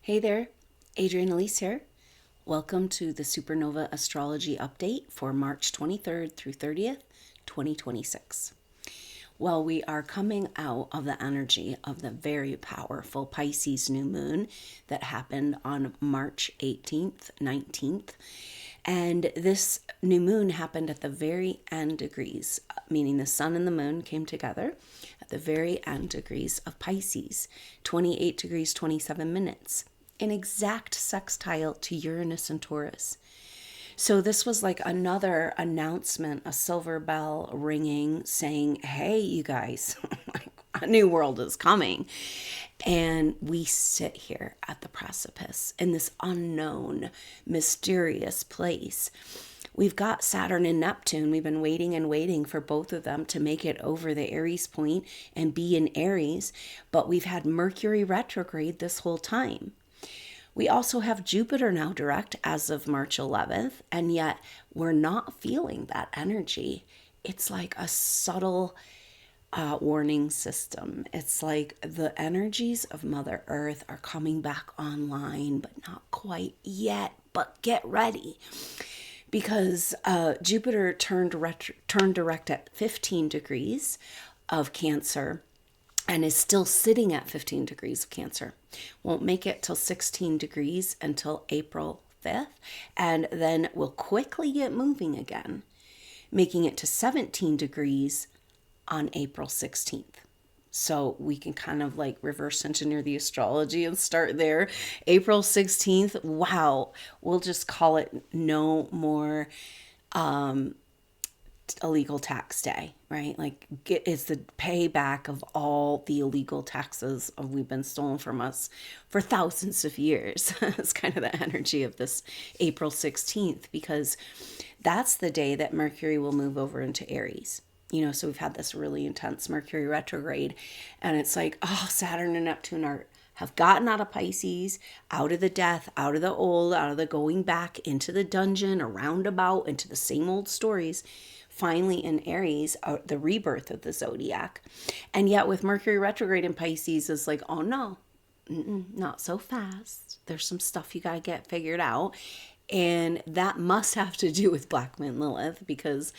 Hey there, Adrienne Elise here. Welcome to the SuperNova Astrology Update for March 23rd through 30th, 2026. Well, we are coming out of the energy of the very powerful Pisces New Moon that happened on March 18th, 19th. And this new moon happened at the very end degrees, meaning the sun and the moon came together at the very end degrees of Pisces, 28 degrees, 27 minutes, in exact sextile to Uranus and Taurus. So this was like another announcement, a silver bell ringing saying, hey, you guys, a new world is coming. And we sit here at the precipice in this unknown, mysterious place. We've got Saturn and Neptune. We've been waiting and waiting for both of them to make it over the Aries point and be in Aries. But we've had Mercury retrograde this whole time. We also have Jupiter now direct as of March 11th, and yet we're not feeling that energy. It's like a subtle warning system. It's like the energies of Mother Earth are coming back online, but not quite yet, but get ready. Because Jupiter turned direct at 15 degrees of Cancer and is still sitting at 15 degrees of Cancer. Won't make it till 16 degrees until April 5th, and then will quickly get moving again, making it to 17 degrees on April 16th. So we can kind of like reverse engineer the astrology and start there. April 16th, wow, we'll just call it no more illegal tax day, right? Like it's the payback of all the illegal taxes we've been stolen from us for thousands of years. It's kind of the energy of this April 16th, because that's the day that Mercury will move over into Aries. You know, so we've had this really intense Mercury retrograde, and it's like, oh, Saturn and Neptune have gotten out of Pisces, out of the death, out of the old, out of the going back into the dungeon, a roundabout, into the same old stories. Finally in Aries, the rebirth of the zodiac. And yet with Mercury retrograde in Pisces, it's like, oh no, not so fast. There's some stuff you got to get figured out. And that must have to do with Black Moon Lilith, because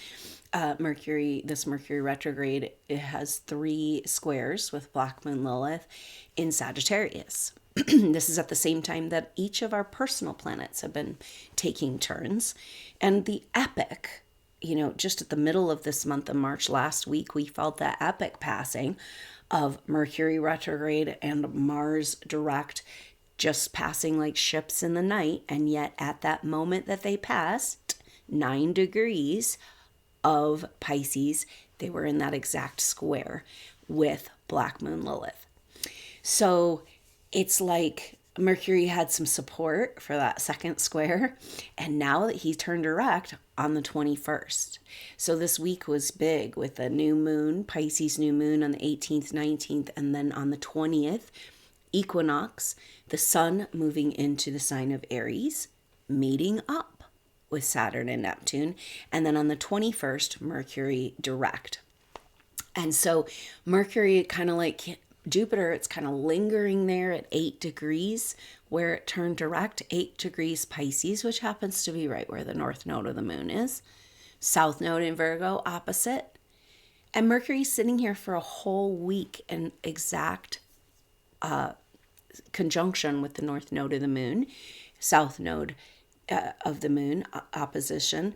this Mercury retrograde, it has 3 squares with Black Moon Lilith in Sagittarius. This is at the same time that each of our personal planets have been taking turns. And the epic, just at the middle of this month of March last week, we felt that epic passing of Mercury retrograde and Mars direct, just passing like ships in the night. And yet at that moment that they passed 9 degrees of Pisces, they were in that exact square with Black Moon Lilith. So it's like Mercury had some support for that second square, and now that he turned direct on the 21st. So this week was big with the new moon, Pisces new moon on the 18th, 19th, and then on the 20th, Equinox, the sun moving into the sign of Aries, meeting up with Saturn and Neptune, and then on the 21st, Mercury direct. And so Mercury, kind of like Jupiter, it's kind of lingering there at 8 degrees where it turned direct, 8 degrees Pisces, which happens to be right where the north node of the moon is, south node in Virgo opposite. And Mercury's sitting here for a whole week in exact conjunction with the north node of the moon, south node of the moon opposition,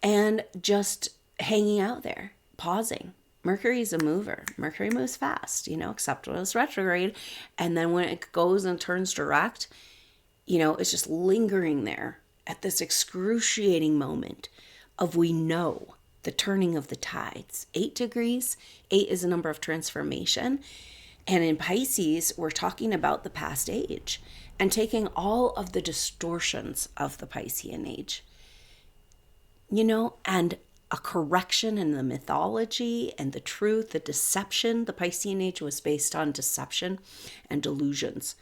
and just hanging out there, pausing. Mercury's a mover. Mercury moves fast, except when it's retrograde. And then when it goes and turns direct, it's just lingering there at this excruciating moment of, we know, the turning of the tides. 8 degrees, 8 is a number of transformation. And in Pisces, we're talking about the past age and taking all of the distortions of the Piscean age, and a correction in the mythology and the truth, the deception. The Piscean age was based on deception and delusions.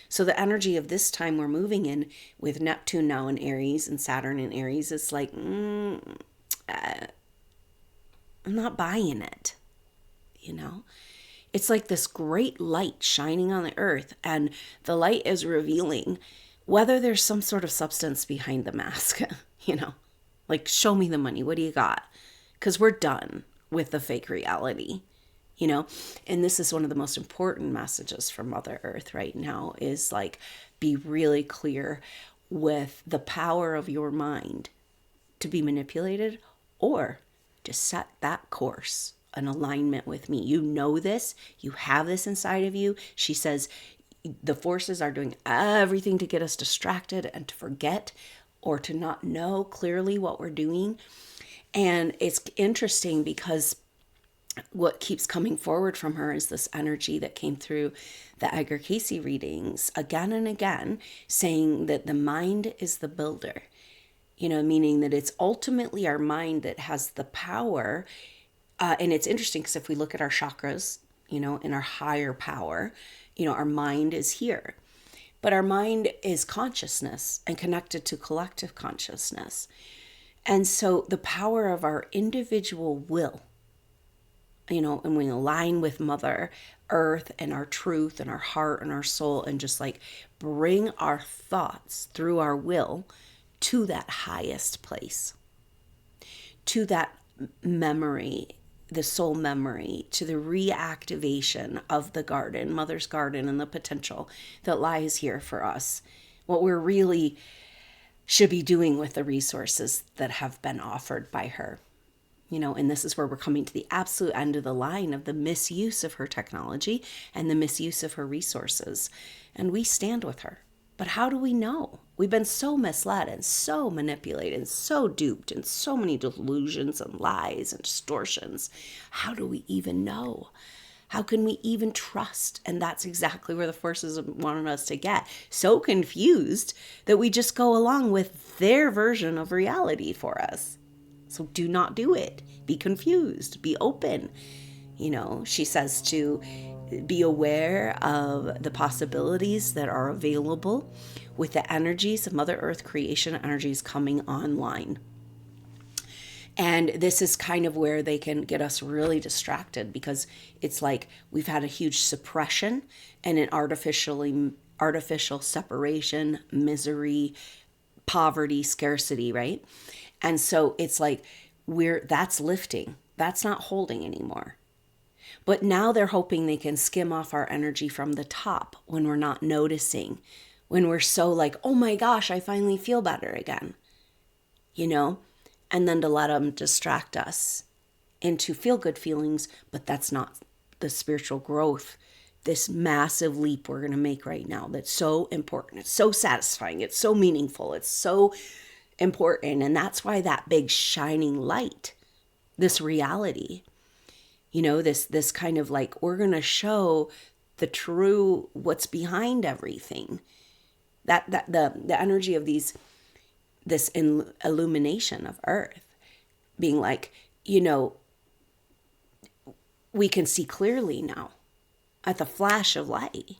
So the energy of this time we're moving in with Neptune now in Aries and Saturn in Aries is like, I'm not buying it, It's like this great light shining on the earth, and the light is revealing whether there's some sort of substance behind the mask, you know, like, show me the money. What do you got? Because we're done with the fake reality, you know? And this is one of the most important messages from Mother Earth right now is like, be really clear with the power of your mind to be manipulated or to set that course in alignment with me. You know this, you have this inside of you. She says the forces are doing everything to get us distracted and to forget or to not know clearly what we're doing. And it's interesting because what keeps coming forward from her is this energy that came through the Edgar Casey readings again and again, saying that the mind is the builder, you know, meaning that it's ultimately our mind that has the power. And it's interesting because if we look at our chakras, you know, in our higher power, you know, our mind is here. But our mind is consciousness and connected to collective consciousness. And so the power of our individual will, you know, and we align with Mother Earth and our truth and our heart and our soul and just like bring our thoughts through our will to that highest place, to that memory, the soul memory, to the reactivation of the garden, Mother's garden, and the potential that lies here for us. What we're really should be doing with the resources that have been offered by her. You know, and this is where we're coming to the absolute end of the line of the misuse of her technology and the misuse of her resources. And we stand with her. But how do we know? We've been so misled and so manipulated and so duped and so many delusions and lies and distortions. How do we even know? How can we even trust? And that's exactly where the forces wanted us to get. So confused that we just go along with their version of reality for us. So do not do it. Be confused. Be open. You know, she says to be aware of the possibilities that are available with the energies of Mother Earth creation energies coming online. And this is kind of where they can get us really distracted because it's like we've had a huge suppression and an artificial separation, misery, poverty, scarcity, right? And so it's like that's lifting. That's not holding anymore. But now they're hoping they can skim off our energy from the top when we're not noticing, when we're so like, oh my gosh, I finally feel better again, you know? And then to let them distract us into feel good feelings, but that's not the spiritual growth, this massive leap we're going to make right now that's so important. It's so satisfying. It's so meaningful. It's so important. And that's why that big shining light, this reality, you know, this kind of like, we're going to show the true, what's behind everything, that the energy of this illumination of Earth being like, you know, we can see clearly now at the flash of light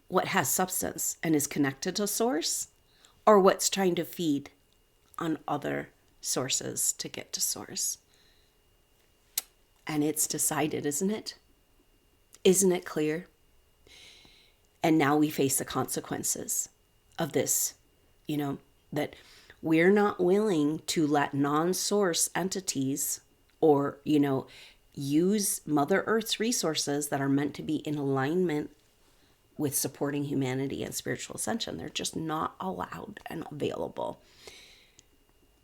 what has substance and is connected to source or what's trying to feed on other sources to get to source. And it's decided, isn't it? Isn't it clear? And now we face the consequences of this, you know, that we're not willing to let non-source entities or, you know, use Mother Earth's resources that are meant to be in alignment with supporting humanity and spiritual ascension. They're just not allowed and available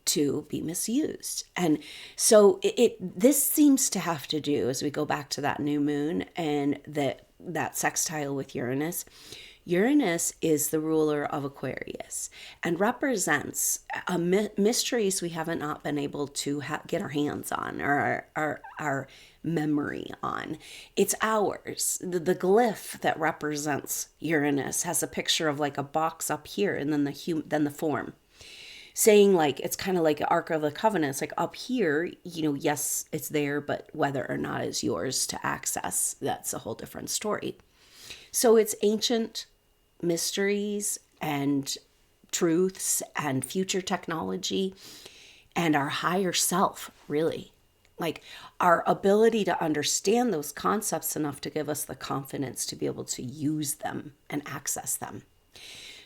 to be misused. And so this seems to have to do, as we go back to that new moon and that sextile with Uranus. Uranus is the ruler of Aquarius and represents mysteries we haven't not been able to get our hands on or our memory on. It's ours. The glyph that represents Uranus has a picture of like a box up here and then the form. Saying like, it's kind of like an Ark of the Covenant. It's like up here, you know, yes, it's there, but whether or not it's yours to access, that's a whole different story. So it's ancient mysteries and truths and future technology and our higher self, really. Like our ability to understand those concepts enough to give us the confidence to be able to use them and access them.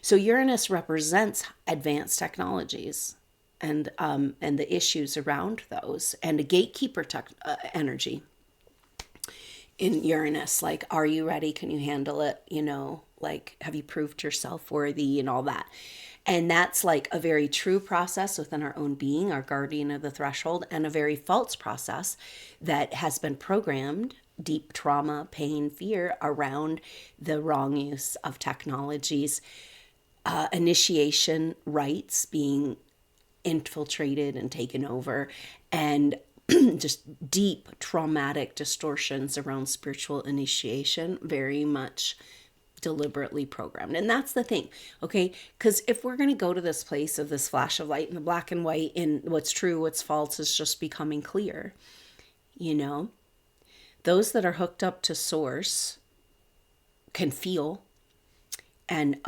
So Uranus represents advanced technologies and the issues around those, and a gatekeeper energy in Uranus. Like, are you ready? Can you handle it? You know, like, have you proved yourself worthy and all that? And that's like a very true process within our own being, our guardian of the threshold, and a very false process that has been programmed, deep trauma, pain, fear around the wrong use of technologies, initiation rites being infiltrated and taken over, and just deep traumatic distortions around spiritual initiation, very much deliberately programmed. And that's the thing, okay? Because if we're going to go to this place of this flash of light and the black and white in what's true, what's false is just becoming clear, you know, those that are hooked up to source can feel and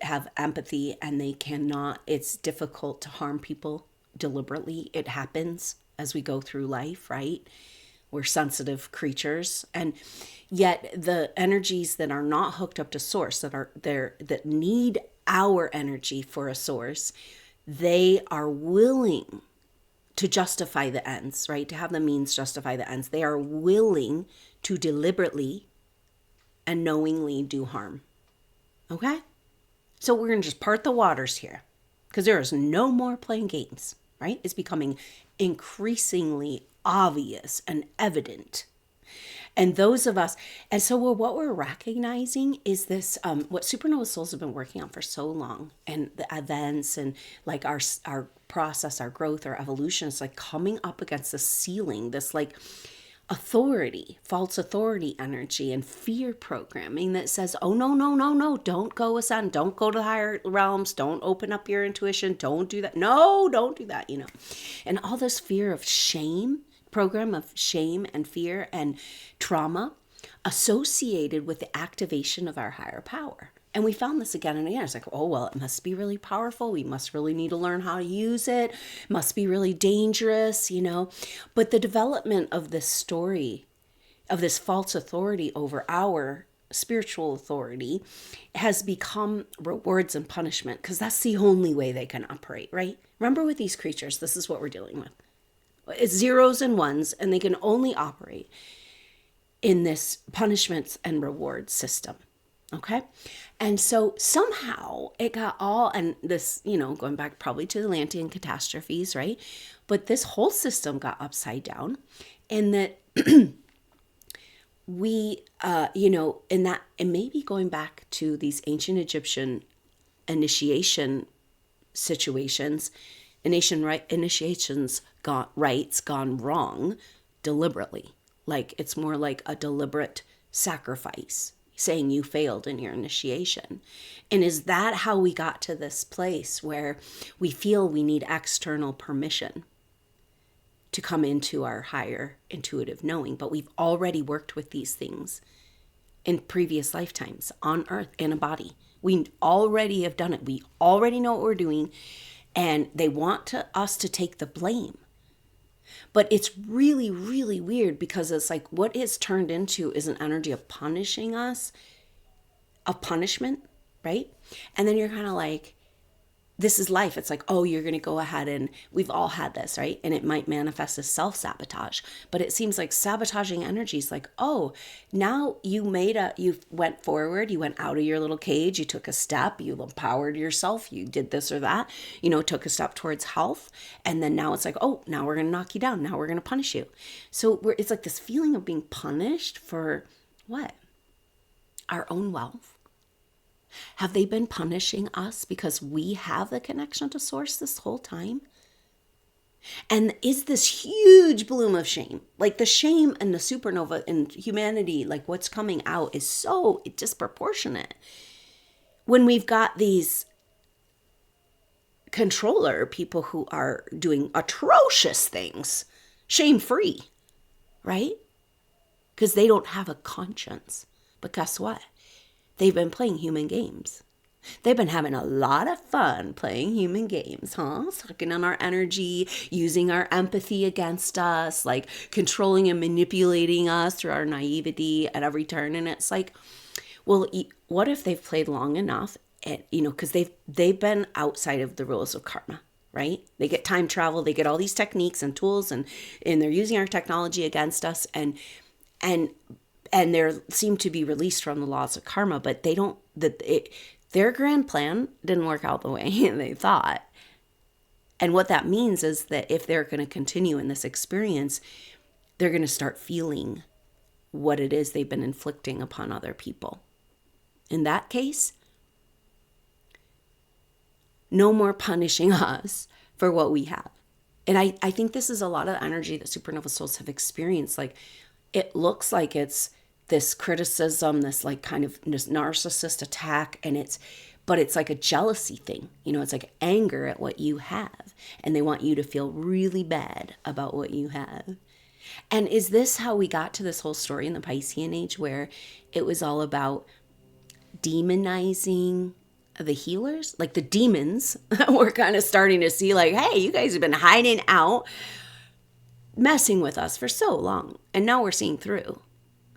have empathy, and they cannot, it's difficult to harm people deliberately. It happens as we go through life, right? We're sensitive creatures. And yet the energies that are not hooked up to source, that are there, that need our energy for a source, they are willing to justify the ends, right? To have the means justify the ends. They are willing to deliberately and knowingly do harm. Okay? So we're going to just part the waters here, because there is no more playing games, right? It's becoming increasingly obvious and evident. And those of us, and so what we're recognizing is this, what Supernova Souls have been working on for so long, and the events and like our process, our growth, our evolution is like coming up against the ceiling, this like authority, false authority energy and fear programming that says, oh, no, don't go ascend, don't go to the higher realms, don't open up your intuition, don't do that. No, don't do that, you know. And all this fear of shame, program of shame and fear and trauma associated with the activation of our higher power. And we found this again and again. It's like, oh, well, it must be really powerful. We must really need to learn how to use it. It must be really dangerous, you know. But the development of this story, of this false authority over our spiritual authority, has become rewards and punishment, because that's the only way they can operate, right? Remember, with these creatures, this is what we're dealing with. It's zeros and ones, and they can only operate in this punishments and rewards system. Okay. And so somehow it got all, and this, you know, going back probably to the Atlantean catastrophes, right? But this whole system got upside down, and that we, you know, in that, and maybe going back to these ancient Egyptian initiation situations, initiations rites gone wrong deliberately. Like it's more like a deliberate sacrifice, saying you failed in your initiation. And is that how we got to this place where we feel we need external permission to come into our higher intuitive knowing? But we've already worked with these things in previous lifetimes on Earth in a body. We already have done it. We already know what we're doing, and they want us to take the blame. But it's really, really weird, because it's like what it's turned into is an energy of punishing us, of punishment, right? And then you're kind of like, this is life. It's like, oh, you're going to go ahead, and we've all had this, right? And it might manifest as self-sabotage, but it seems like sabotaging energy is like, oh, now you went forward, you went out of your little cage, you took a step, you empowered yourself, you did this or that, you know, took a step towards health. And then now it's like, oh, now we're going to knock you down. Now we're going to punish you. So it's like this feeling of being punished for what? Our own wealth. Have they been punishing us because we have the connection to source this whole time? And is this huge bloom of shame, like the shame and the supernova in humanity, like what's coming out is so disproportionate when we've got these controller people who are doing atrocious things, shame-free, right? Because they don't have a conscience. But guess what? They've been playing human games. They've been having a lot of fun playing human games, huh? Sucking on our energy, using our empathy against us, like controlling and manipulating us through our naivety at every turn. And it's like, well, what if they've played long enough? And, because they've been outside of the rules of karma, right? They get time travel, they get all these techniques and tools, and they're using our technology against us, and they seem to be released from the laws of karma, but they don't. Their grand plan didn't work out the way they thought. And what that means is that if they're going to continue in this experience, they're going to start feeling what it is they've been inflicting upon other people. In that case, no more punishing us for what we have. And I think this is a lot of energy that supernova souls have experienced. Like, it looks like it's this criticism, this like kind of this narcissist attack, but it's like a jealousy thing. It's like anger at what you have, and they want you to feel really bad about what you have. And is this how we got to this whole story in the Piscean age, where it was all about demonizing the healers? Like the demons were kind of starting to see like, hey, you guys have been hiding out, messing with us for so long, and now we're seeing through.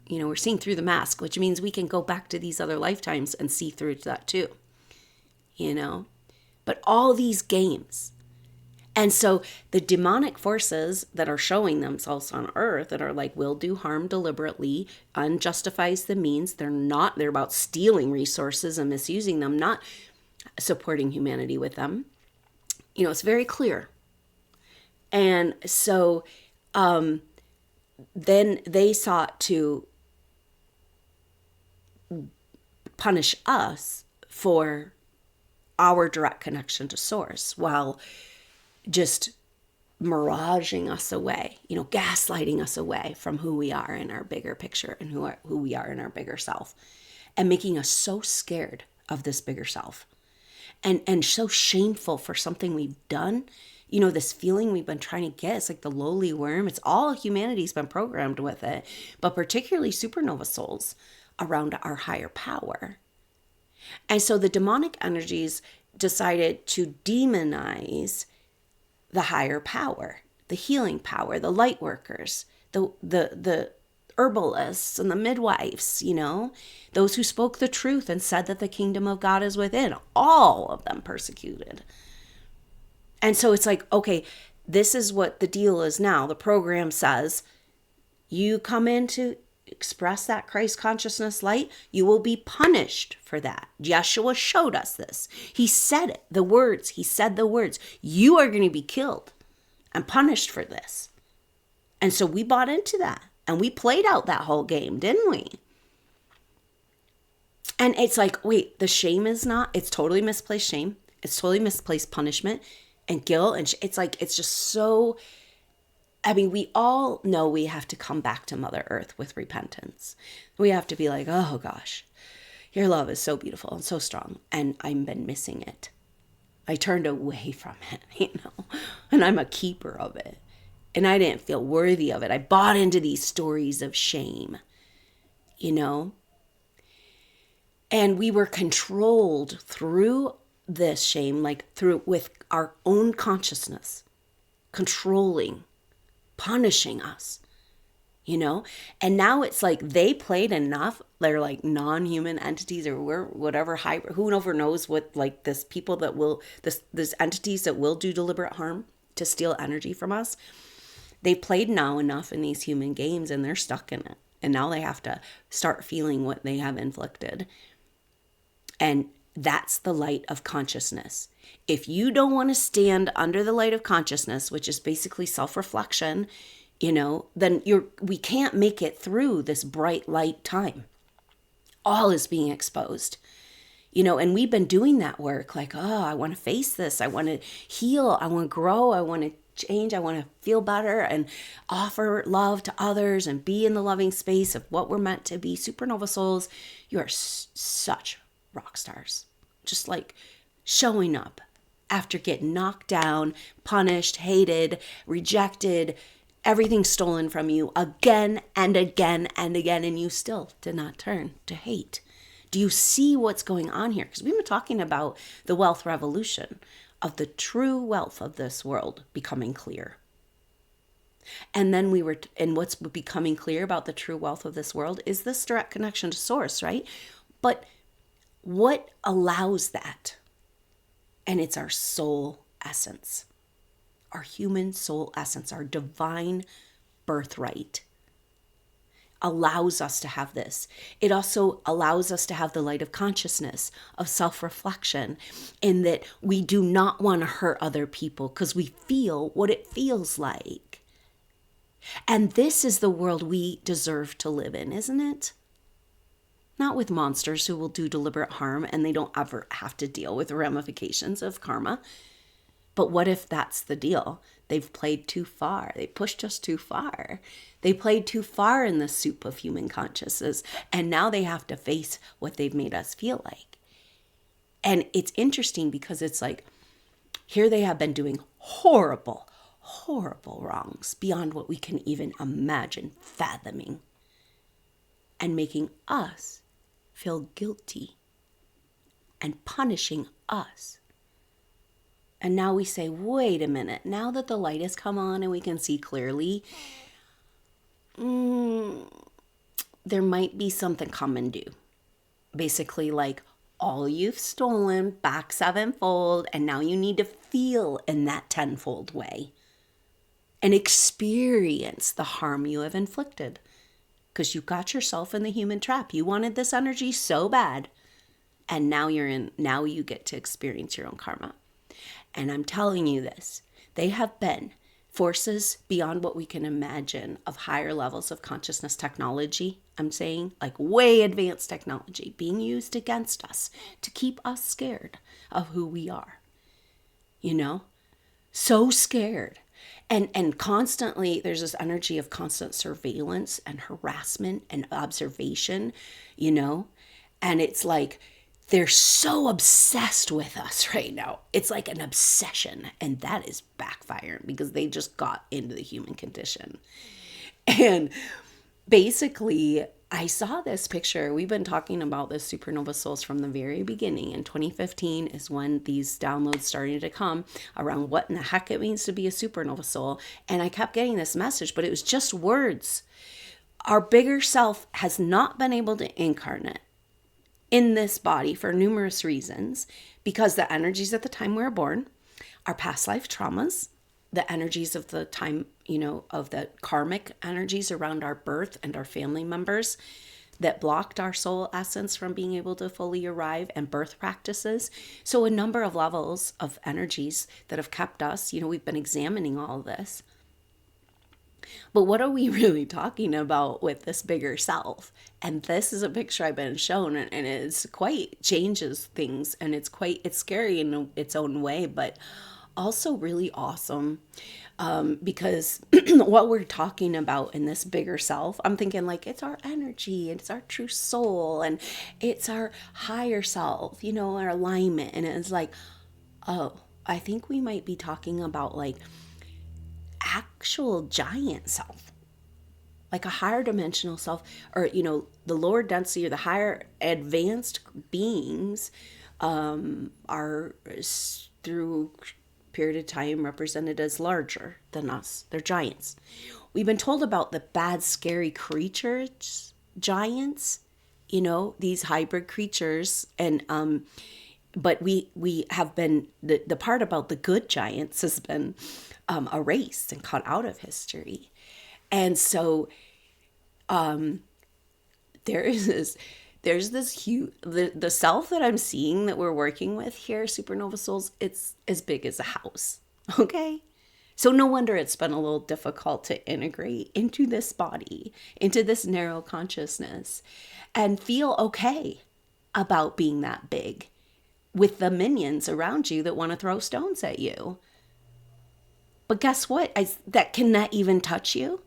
We're seeing through the mask, which means we can go back to these other lifetimes and see through that too. But all these games. And so the demonic forces that are showing themselves on earth that are like, will do harm deliberately, unjustifies the means. They're about stealing resources and misusing them, not supporting humanity with them. It's very clear. And so then they sought to punish us for our direct connection to source, while just miraging us away, gaslighting us away from who we are in our bigger picture and who we are in our bigger self, and making us so scared of this bigger self and so shameful for something we've done. This feeling we've been trying to get, it's like the lowly worm. It's all humanity's been programmed with it, but particularly supernova souls around our higher power. And so the demonic energies decided to demonize the higher power, the healing power, the light workers, the herbalists and the midwives, those who spoke the truth and said that the kingdom of God is within, all of them persecuted. And so it's like, okay, this is what the deal is now. The program says, you come in to express that Christ consciousness light, you will be punished for that. Yeshua showed us this. He said it, the words. He said the words. You are going to be killed and punished for this. And so we bought into that. And we played out that whole game, didn't we? And it's like, wait, the shame is not, it's totally misplaced shame. It's totally misplaced punishment and guilt. And it's like, it's just so, we all know we have to come back to Mother Earth with repentance. We have to be like, oh gosh, your love is so beautiful and so strong, and I've been missing it. I turned away from it, and I'm a keeper of it. And I didn't feel worthy of it. I bought into these stories of shame, And we were controlled through this shame, with our own consciousness, controlling, punishing us, And now it's like they played enough. They're like non-human entities, or we're whatever who ever knows what, like this people that will, this entities that will do deliberate harm to steal energy from us. They played now enough in these human games, and they're stuck in it. And now they have to start feeling what they have inflicted. And that's the light of consciousness. If you don't want to stand under the light of consciousness, which is basically self-reflection, then we can't make it through this bright light time. All is being exposed. And we've been doing that work, like, oh, I want to face this. I want to heal. I want to grow. I want to change. I want to feel better and offer love to others and be in the loving space of what we're meant to be. Supernova souls, you are such rock stars. Just like showing up after getting knocked down, punished, hated, rejected, everything stolen from you again and again and again, and you still did not turn to hate. Do you see what's going on here? Because we've been talking about the wealth revolution, of the true wealth of this world becoming clear. And then and what's becoming clear about the true wealth of this world is this direct connection to source, right? But what allows that? And it's our soul essence, our human soul essence, our divine birthright allows us to have this. It also allows us to have the light of consciousness, of self-reflection, in that we do not want to hurt other people because we feel what it feels like. And this is the world we deserve to live in, isn't it? Not with monsters who will do deliberate harm and they don't ever have to deal with the ramifications of karma. But what if that's the deal? They've played too far. They pushed us too far. They played too far in the soup of human consciousness. And now they have to face what they've made us feel like. And it's interesting because it's like, here they have been doing horrible, horrible wrongs beyond what we can even imagine fathoming. And making us feel guilty and punishing us. And now we say, wait a minute, now that the light has come on and we can see clearly, there might be something coming due. Basically, like, all you've stolen back sevenfold, and now you need to feel in that tenfold way and experience the harm you have inflicted. Because you got yourself in the human trap. You wanted this energy so bad. And now you get to experience your own karma. And I'm telling you this, they have been forces beyond what we can imagine of higher levels of consciousness technology. I'm saying like way advanced technology being used against us to keep us scared of who we are. You know, so scared. And constantly there's this energy of constant surveillance and harassment and observation, you know, and it's like, they're so obsessed with us right now. It's like an obsession. And that is backfiring because they just got into the human condition. And basically, I saw this picture. We've been talking about this supernova souls from the very beginning. In 2015 is when these downloads started to come around what in the heck it means to be a supernova soul. And I kept getting this message, but it was just words. Our bigger self has not been able to incarnate in this body for numerous reasons, because the energies at the time we were born, our past life traumas, the energies of the time, you know, of the karmic energies around our birth and our family members that blocked our soul essence from being able to fully arrive, and birth practices. So a number of levels of energies that have kept us, you know, we've been examining all of this. But what are we really talking about with this bigger self? And this is a picture I've been shown, and it's quite changes things, and it's scary in its own way, but also really awesome. Because what we're talking about in this bigger self, I'm thinking like it's our energy, and it's our true soul, and it's our higher self, you know, our alignment. And it's like, oh, I think we might be talking about like actual giant self, like a higher dimensional self, or, you know, the lower density or the higher advanced beings are through period of time represented as larger than us. They're giants. We've been told about the bad, scary creatures, giants, you know, these hybrid creatures. And but we have been, the part about the good giants has been erased and cut out of history. And so there's this huge, the self that I'm seeing that we're working with here, supernova souls, it's as big as a house. Okay. So no wonder it's been a little difficult to integrate into this body, into this narrow consciousness, and feel okay about being that big with the minions around you that want to throw stones at you. But guess what? That cannot even touch you.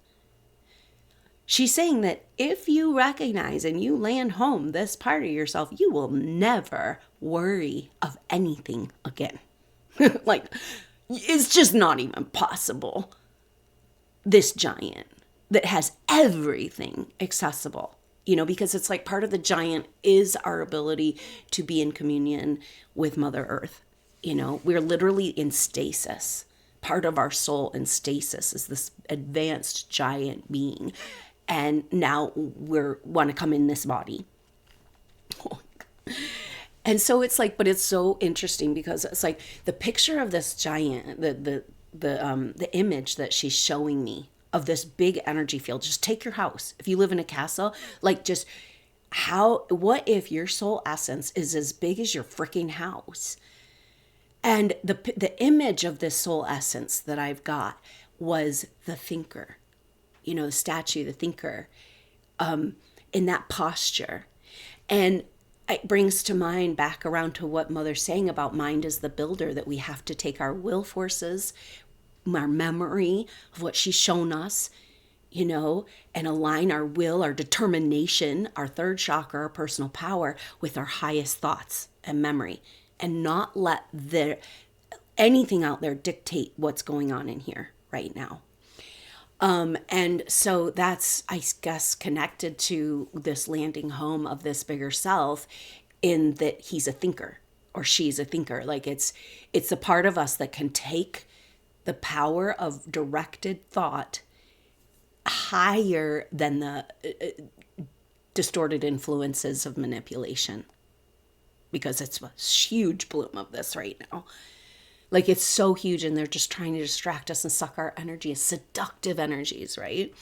She's saying that if you recognize and you land home this part of yourself, you will never worry of anything again. Like, it's just not even possible. This giant that has everything accessible, because it's like part of the giant is our ability to be in communion with Mother Earth. We're literally in stasis. Part of our soul in stasis is this advanced giant being. And now want to come in this body. And so it's like, but it's so interesting because it's like the picture of this giant, the image that she's showing me of this big energy field. Just take your house. If you live in a castle, like just what if your soul essence is as big as your freaking house? And the image of this soul essence that I've got was the thinker, the statue, the thinker, in that posture. And it brings to mind back around to what Mother's saying about mind as the builder, that we have to take our will forces, our memory of what she's shown us, and align our will, our determination, our third chakra, our personal power with our highest thoughts and memory, and not let anything out there dictate what's going on in here right now. And so that's, I guess, connected to this landing home of this bigger self, in that he's a thinker or she's a thinker. Like it's the part of us that can take the power of directed thought higher than the distorted influences of manipulation, because it's a huge bloom of this right now. Like it's so huge, and they're just trying to distract us and suck our energy, seductive energies, right?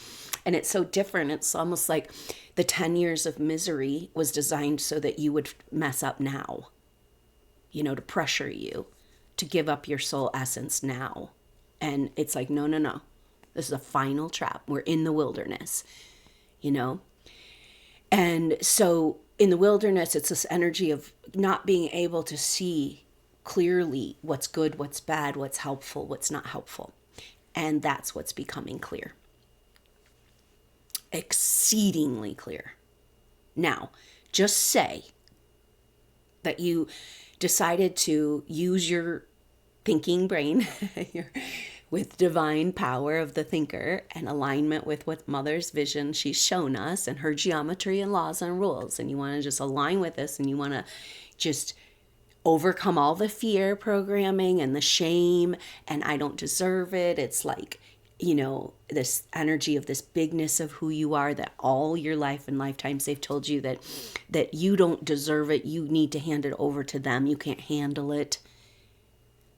And it's so different. It's almost like the 10 years of misery was designed so that you would mess up now, to pressure you to give up your soul essence now. And it's like, no. This is a final trap. We're in the wilderness, And so in the wilderness, it's this energy of not being able to see clearly what's good, what's bad, what's helpful, what's not helpful. And that's what's becoming clear. Exceedingly clear. Now, just say that you decided to use your thinking brain with divine power of the thinker and alignment with what Mother's vision she's shown us and her geometry and laws and rules. And you want to just align with this, and you want to just overcome all the fear programming and the shame and I don't deserve it. It's like, this energy of this bigness of who you are, that all your life and lifetimes they've told you that you don't deserve it. You need to hand it over to them. You can't handle it.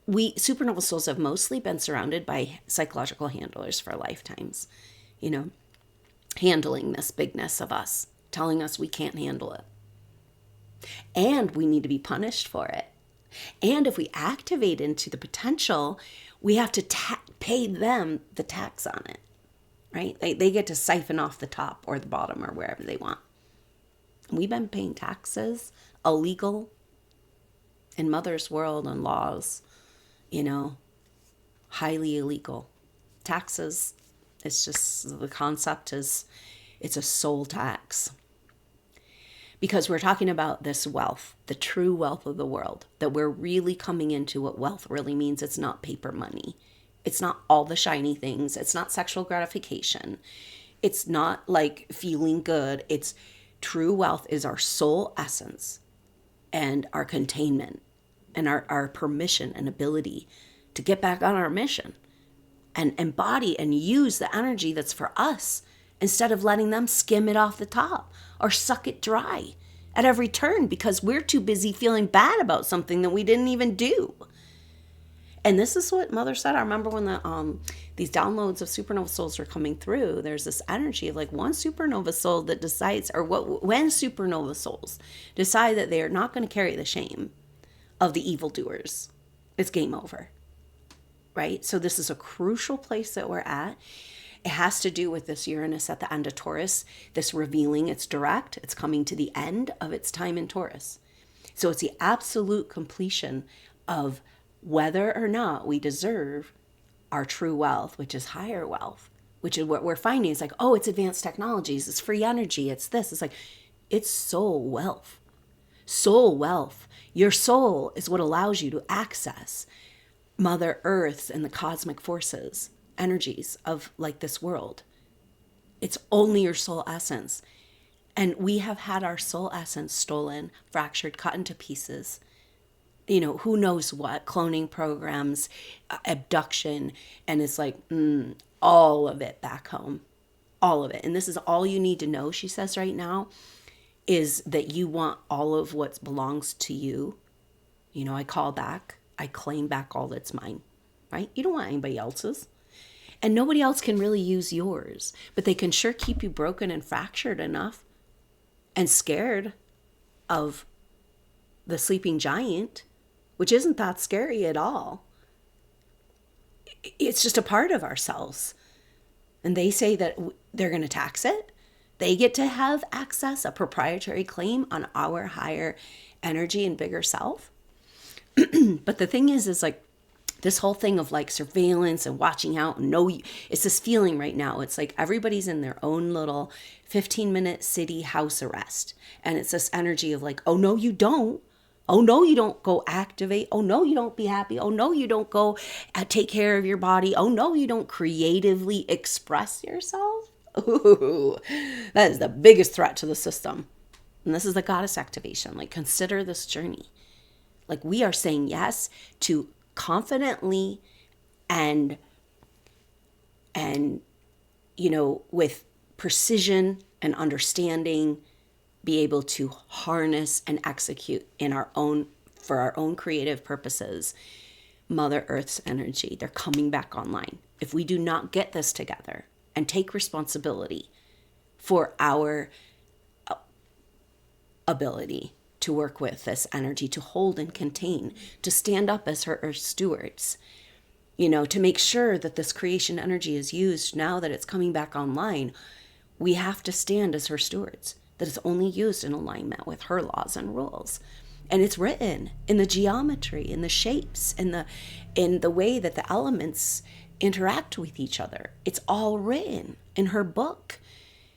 We supernova souls have mostly been surrounded by psychological handlers for lifetimes, handling this bigness of us, telling us we can't handle it. And we need to be punished for it. And if we activate into the potential, we have to pay them the tax on it, right? They get to siphon off the top or the bottom or wherever they want. We've been paying taxes, illegal, in Mother's world and laws, highly illegal. Taxes, it's just, the concept is, it's a soul tax. Because we're talking about this wealth, the true wealth of the world, that we're really coming into what wealth really means. It's not paper money. It's not all the shiny things. It's not sexual gratification. It's not like feeling good. It's true wealth is our soul essence and our containment and our permission and ability to get back on our mission and embody and use the energy that's for us, instead of letting them skim it off the top or suck it dry at every turn because we're too busy feeling bad about something that we didn't even do. And this is what Mother said. I remember when these downloads of supernova souls were coming through, there's this energy of like one supernova soul that decides, or when supernova souls decide that they are not going to carry the shame of the evildoers, it's game over, right? So this is a crucial place that we're at. It has to do with this Uranus at the end of Taurus, this revealing. It's direct. It's coming to the end of its time in Taurus. So it's the absolute completion of whether or not we deserve our true wealth, which is higher wealth, which is what we're finding. It's like, oh, it's advanced technologies. It's free energy. It's this. It's like, it's soul wealth. Soul wealth. Your soul is what allows you to access Mother Earth's and the cosmic forces, energies of like this world. It's only your soul essence. And we have had our soul essence stolen, fractured, cut into pieces. Who knows what, cloning programs, abduction, and it's like, all of it back home. All of it. And this is all you need to know, she says right now, is that you want all of what belongs to you. I call back, I claim back all that's mine, right? You don't want anybody else's. And nobody else can really use yours, but they can sure keep you broken and fractured enough and scared of the sleeping giant, which isn't that scary at all. It's just a part of ourselves. And they say that they're going to tax it. They get to have access, a proprietary claim on our higher energy and bigger self. But the thing is like this whole thing of like surveillance and watching out and it's this feeling right now. It's like everybody's in their own little 15-minute city house arrest. And it's this energy of like, oh, no, you don't. Oh, no, you don't go activate. Oh, no, you don't be happy. Oh, no, you don't go take care of your body. Oh, no, you don't creatively express yourself. Ooh, that is the biggest threat to the system. And this is the goddess activation. Like, consider this journey. Like, we are saying yes to confidently and with precision and understanding, be able to harness and execute for our own creative purposes, Mother Earth's energy. They're coming back online. If we do not get this together and take responsibility for our ability to work with this energy, to hold and contain, to stand up as her earth stewards, to make sure that this creation energy is used now that it's coming back online, we have to stand as her stewards, that it's only used in alignment with her laws and rules. And it's written in the geometry, in the shapes, in the way that the elements interact with each other. It's all written in her book.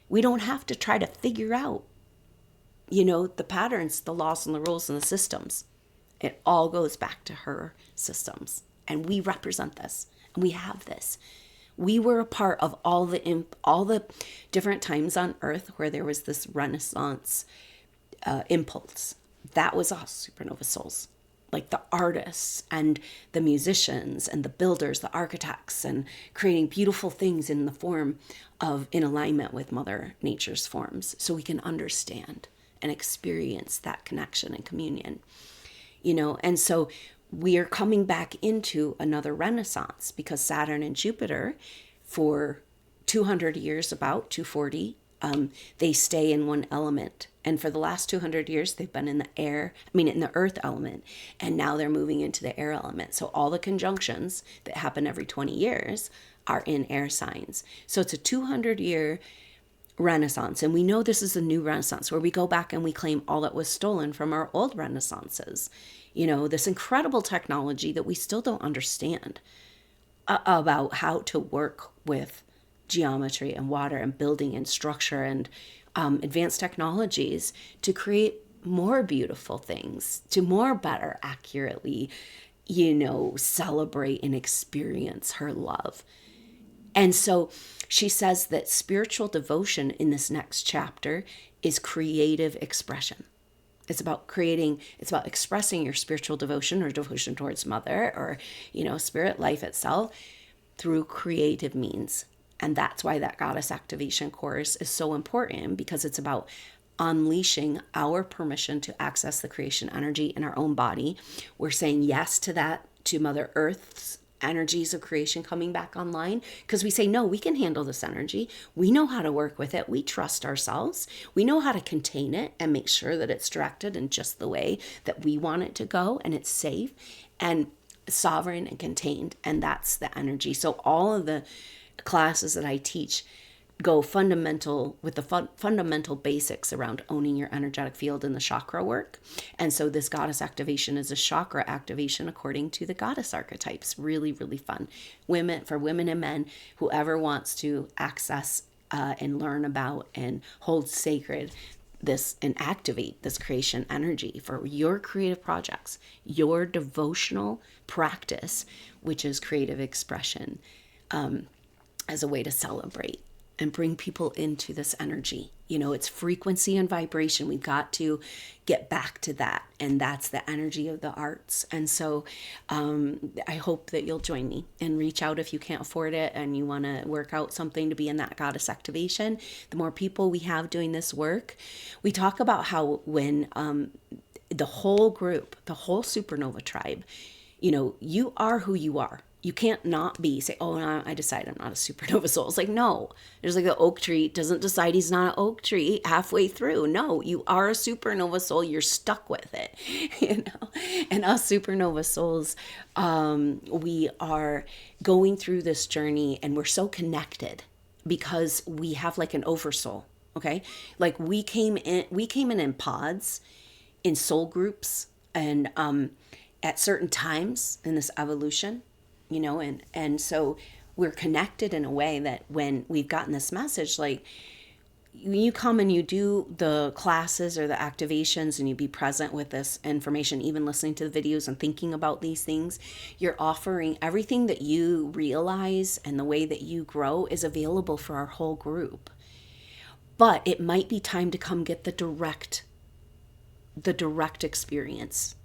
We don't have to try to figure out, the patterns, the laws and the rules and the systems. It all goes back to her systems. And we represent this. And we have this. We were a part of all the different times on Earth where there was this Renaissance impulse. That was us, supernova souls. Like the artists and the musicians and the builders, the architects, and creating beautiful things in the form of, in alignment with Mother Nature's forms, so we can understand and experience that connection and communion. And so we are coming back into another renaissance because Saturn and Jupiter, for 200 years, about 240, they stay in one element. And for the last 200 years, they've been in the earth element. And now they're moving into the air element. So all the conjunctions that happen every 20 years are in air signs. So it's a 200-year renaissance. And we know this is a new renaissance where we go back and we claim all that was stolen from our old renaissances. This incredible technology that we still don't understand about how to work with geometry and water and building and structure and advanced technologies to create more beautiful things, to more better accurately, celebrate and experience her love. And so she says that spiritual devotion in this next chapter is creative expression. It's about expressing your spiritual devotion or devotion towards Mother or, spirit life itself through creative means. And that's why that goddess activation course is so important, because it's about unleashing our permission to access the creation energy in our own body. We're saying yes to that, to Mother Earth's energies of creation coming back online, because we say, no, we can handle this energy. We know how to work with it. We trust ourselves. We know how to contain it and make sure that it's directed in just the way that we want it to go, and it's safe and sovereign and contained. And that's the energy. So all of the classes that I teach go fundamental with the fundamental basics around owning your energetic field and the chakra work. And so this goddess activation is a chakra activation according to the goddess archetypes. Really, really fun. For women and men, whoever wants to access and learn about and hold sacred this and activate this creation energy for your creative projects, your devotional practice, which is creative expression, as a way to celebrate and bring people into this energy. You know, it's frequency and vibration. We've got to get back to that. And that's the energy of the arts. And so I hope that you'll join me and reach out if you can't afford it and you want to work out something to be in that goddess activation. The more people we have doing this work, we talk about how when the whole group, the whole SuperNova tribe, you know, you are who you are. You can't not say, oh, no, I decide I'm not a supernova soul. It's like, no, there's like the oak tree doesn't decide he's not an oak tree halfway through. No, you are a supernova soul. You're stuck with it, you know? And us supernova souls, we are going through this journey and we're so connected because we have like an oversoul, okay? Like we came in pods, in soul groups, and at certain times in this evolution, you know, and so we're connected in a way that when we've gotten this message, like when you come and you do the classes or the activations and you be present with this information, even listening to the videos and thinking about these things, you're offering everything that you realize, and the way that you grow is available for our whole group. But it might be time to come get the direct experience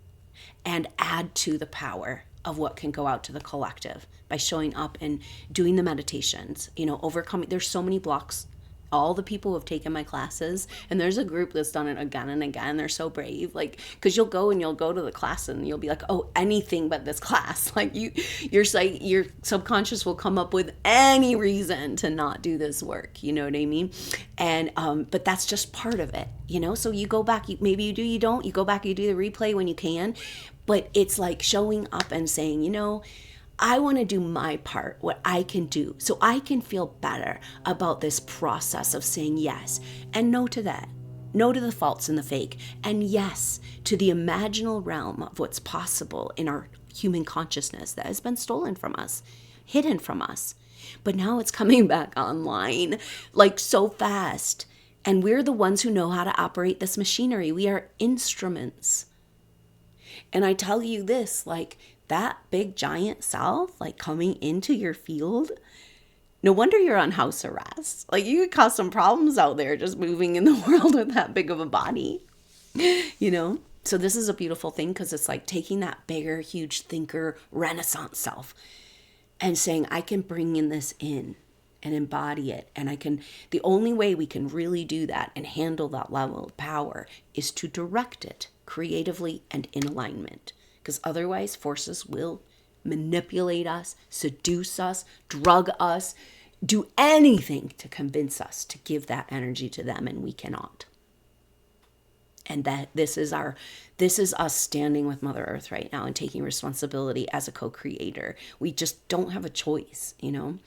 and add to the power of what can go out to the collective by showing up and doing the meditations, you know, overcoming. There's so many blocks. All the people who have taken my classes, and there's a group that's done it again and again. They're so brave, like, because you'll go to the class and you'll be like, oh, anything but this class. Like your subconscious will come up with any reason to not do this work. You know what I mean? And but that's just part of it, you know. So you go back. Maybe you do, you don't. You go back. You do the replay when you can. But it's like showing up and saying, you know, I want to do my part, what I can do, so I can feel better about this process of saying yes and no to that, no to the false and the fake, and yes to the imaginal realm of what's possible in our human consciousness that has been stolen from us, hidden from us. But now it's coming back online like so fast. And we're the ones who know how to operate this machinery. We are instruments. And I tell you this, like that big giant self, like coming into your field, no wonder you're on house arrest. Like you could cause some problems out there just moving in the world with that big of a body, you know? So this is a beautiful thing because it's like taking that bigger, huge thinker, Renaissance self and saying, I can bring in this in and embody it. And the only way we can really do that and handle that level of power is to direct it creatively and in alignment, because otherwise forces will manipulate us, seduce us, drug us, do anything to convince us to give that energy to them, and we cannot. And that this is us standing with Mother Earth right now and taking responsibility as a co-creator. We just don't have a choice, you know.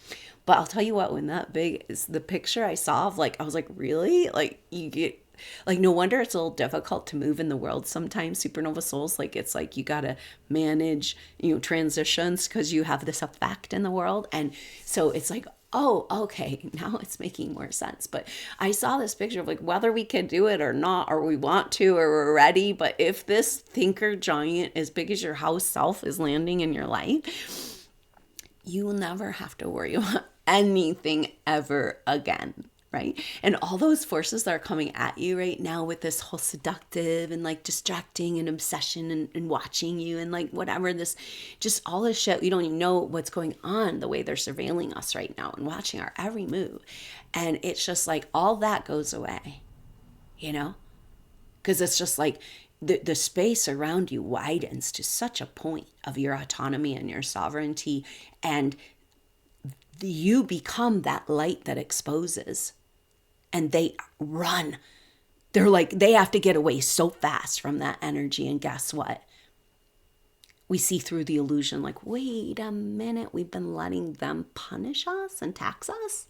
But I'll tell you what, when that big is the picture I saw of, like, I was like, really? Like, you get, like, no wonder it's a little difficult to move in the world sometimes, supernova souls. Like, it's like you got to manage, you know, transitions because you have this effect in the world. And so it's like, oh, okay, now it's making more sense. But I saw this picture of like whether we can do it or not, or we want to, or we're ready. But if this thinker giant as big as your house self is landing in your life, you will never have to worry about anything ever again. Right? And all those forces that are coming at you right now with this whole seductive and like distracting and obsession and watching you and like whatever, this, just all this shit, you don't even know what's going on, the way they're surveilling us right now and watching our every move. And it's just like all that goes away, you know, because it's just like the space around you widens to such a point of your autonomy and your sovereignty, and you become that light that exposes. And they run. They're like, they have to get away so fast from that energy. And guess what? We see through the illusion, like, wait a minute, we've been letting them punish us and tax us?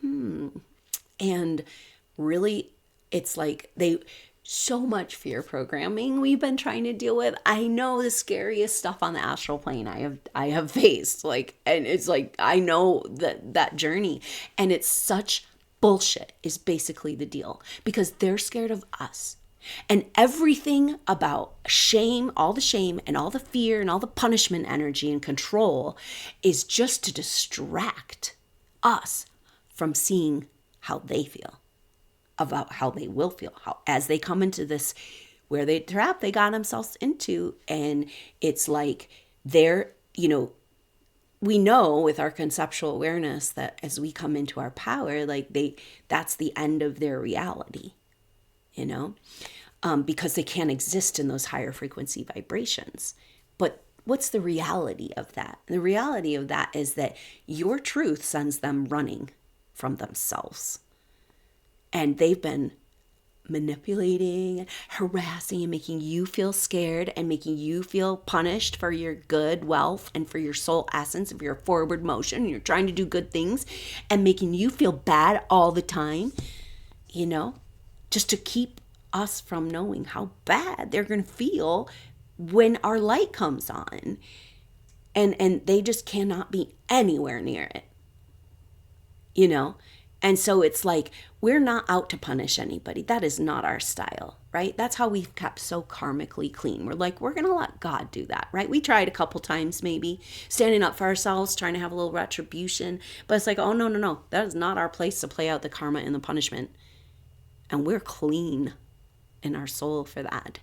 And really, it's like so much fear programming we've been trying to deal with. I know the scariest stuff on the astral plane I have faced, like, and it's like, I know that journey, and it's such bullshit is basically the deal, because they're scared of us. And everything about shame, all the shame and all the fear and all the punishment energy and control is just to distract us from seeing how they feel, about how they will feel, how as they come into this, where they trap they got themselves into. And it's like they're, we know with our conceptual awareness that as we come into our power, like that's the end of their reality, because they can't exist in those higher frequency vibrations. But what's the reality of that? The reality of that is that your truth sends them running from themselves. And they've been manipulating, harassing, and making you feel scared and making you feel punished for your good wealth and for your soul essence, of your forward motion. You're trying to do good things and making you feel bad all the time, just to keep us from knowing how bad they're going to feel when our light comes on. And they just cannot be anywhere near it, And so it's like, we're not out to punish anybody. That is not our style, right? That's how we've kept so karmically clean. We're like, we're going to let God do that, right? We tried a couple times, maybe standing up for ourselves, trying to have a little retribution. But it's like, oh, no. That is not our place to play out the karma and the punishment. And we're clean in our soul for that.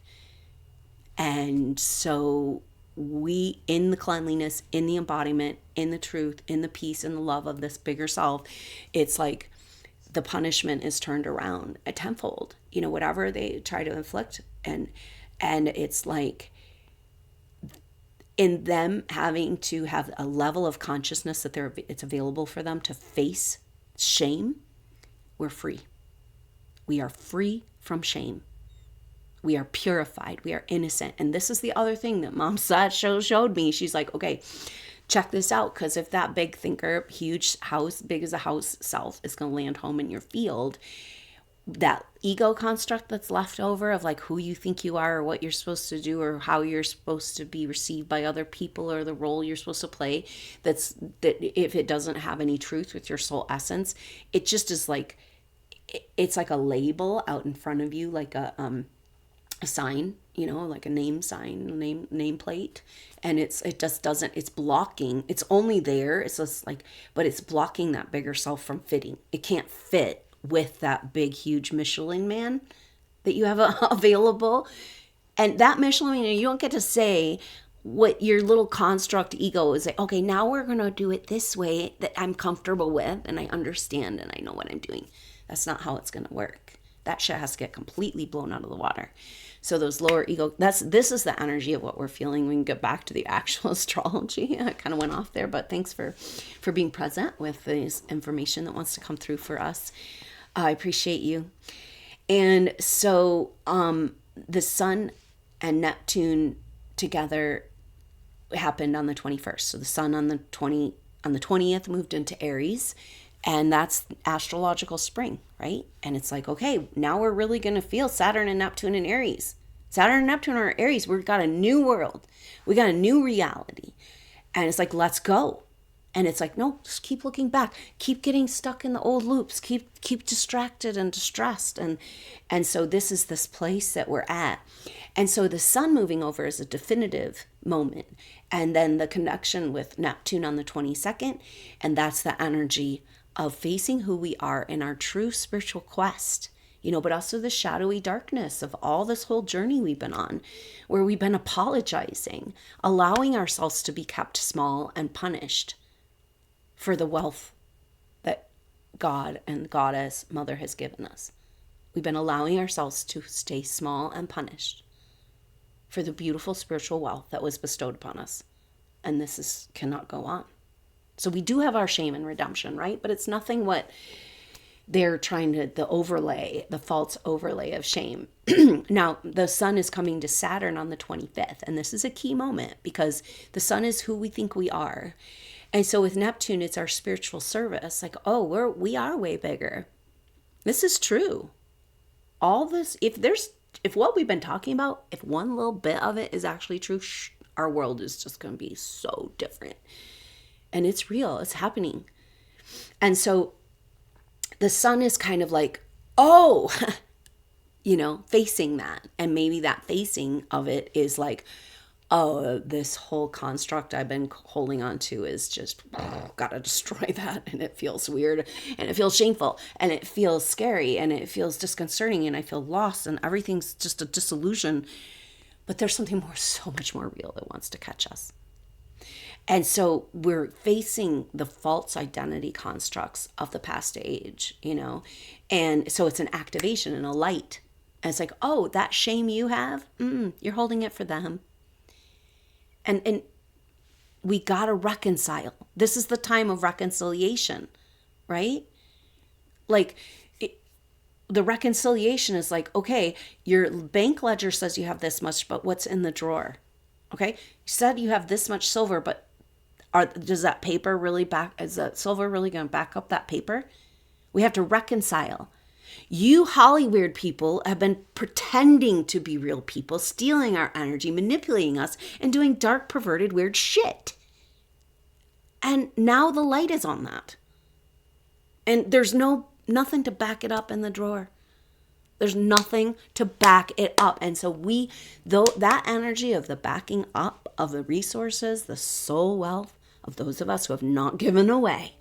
And so we, in the cleanliness, in the embodiment, in the truth, in the peace, in the love of this bigger self, it's like the punishment is turned around a tenfold, whatever they try to inflict. And it's like, in them having to have a level of consciousness that it's available for them to face shame, we're free. We are free from shame. We are purified. We are innocent. And this is the other thing that Mom showed me. She's like, okay, check this out. Because if that big thinker, huge house, big as a house self is going to land home in your field, that ego construct that's left over of like who you think you are or what you're supposed to do or how you're supposed to be received by other people or the role you're supposed to play, that if it doesn't have any truth with your soul essence, it just is like, it's like a label out in front of you, like a sign, like a name sign, name plate. And it just doesn't, it's blocking, it's only there. It's just like, but it's blocking that bigger self from fitting. It can't fit with that big, huge Michelin man that you have available. And that Michelin man, you don't get to say what your little construct ego is like, okay, now we're going to do it this way that I'm comfortable with and I understand and I know what I'm doing. That's not how it's going to work. That shit has to get completely blown out of the water. So those lower ego, this is the energy of what we're feeling. We can get back to the actual astrology. I kind of went off there, but thanks for being present with this information that wants to come through for us. I appreciate you. And so the Sun and Neptune together happened on the 21st. So the Sun on the 20th moved into Aries. And that's astrological spring, right? And it's like, okay, now we're really going to feel Saturn and Neptune in Aries. Saturn and Neptune are Aries. We've got a new world. We got a new reality. And it's like, let's go. And it's like, no, just keep looking back. Keep getting stuck in the old loops. Keep distracted and distressed. And so this is this place that we're at. And so the Sun moving over is a definitive moment. And then the connection with Neptune on the 22nd. And that's the energy of facing who we are in our true spiritual quest, but also the shadowy darkness of all this whole journey we've been on, where we've been apologizing, allowing ourselves to be kept small and punished for the wealth that God and Goddess Mother has given us. We've been allowing ourselves to stay small and punished for the beautiful spiritual wealth that was bestowed upon us. And this cannot go on. So we do have our shame and redemption, right? But it's nothing what they're trying to, the false overlay of shame. Now, the Sun is coming to Saturn on the 25th. And this is a key moment because the Sun is who we think we are. And so with Neptune, it's our spiritual service. Like, oh, we are way bigger. This is true. All this, if what we've been talking about, if one little bit of it is actually true, our world is just going to be so different. And it's real. It's happening. And so the Sun is kind of like, oh, facing that. And maybe that facing of it is like, oh, this whole construct I've been holding on to is just, gotta destroy that. And it feels weird and it feels shameful and it feels scary and it feels disconcerting and I feel lost and everything's just a disillusion. But there's something more, so much more real that wants to catch us. And so we're facing the false identity constructs of the past age, you know? And so it's an activation and a light. And it's like, oh, that shame you have, you're holding it for them. And we got to reconcile. This is the time of reconciliation, right? Like, the reconciliation is like, okay, your bank ledger says you have this much, but what's in the drawer? Okay, you said you have this much silver, but does that paper really is that silver really going to back up that paper? We have to reconcile. You Hollywood people have been pretending to be real people, stealing our energy, manipulating us, and doing dark, perverted, weird shit. And now the light is on that. And there's nothing to back it up in the drawer. There's nothing to back it up. And so that energy of the backing up of the resources, the soul wealth of those of us who have not given away,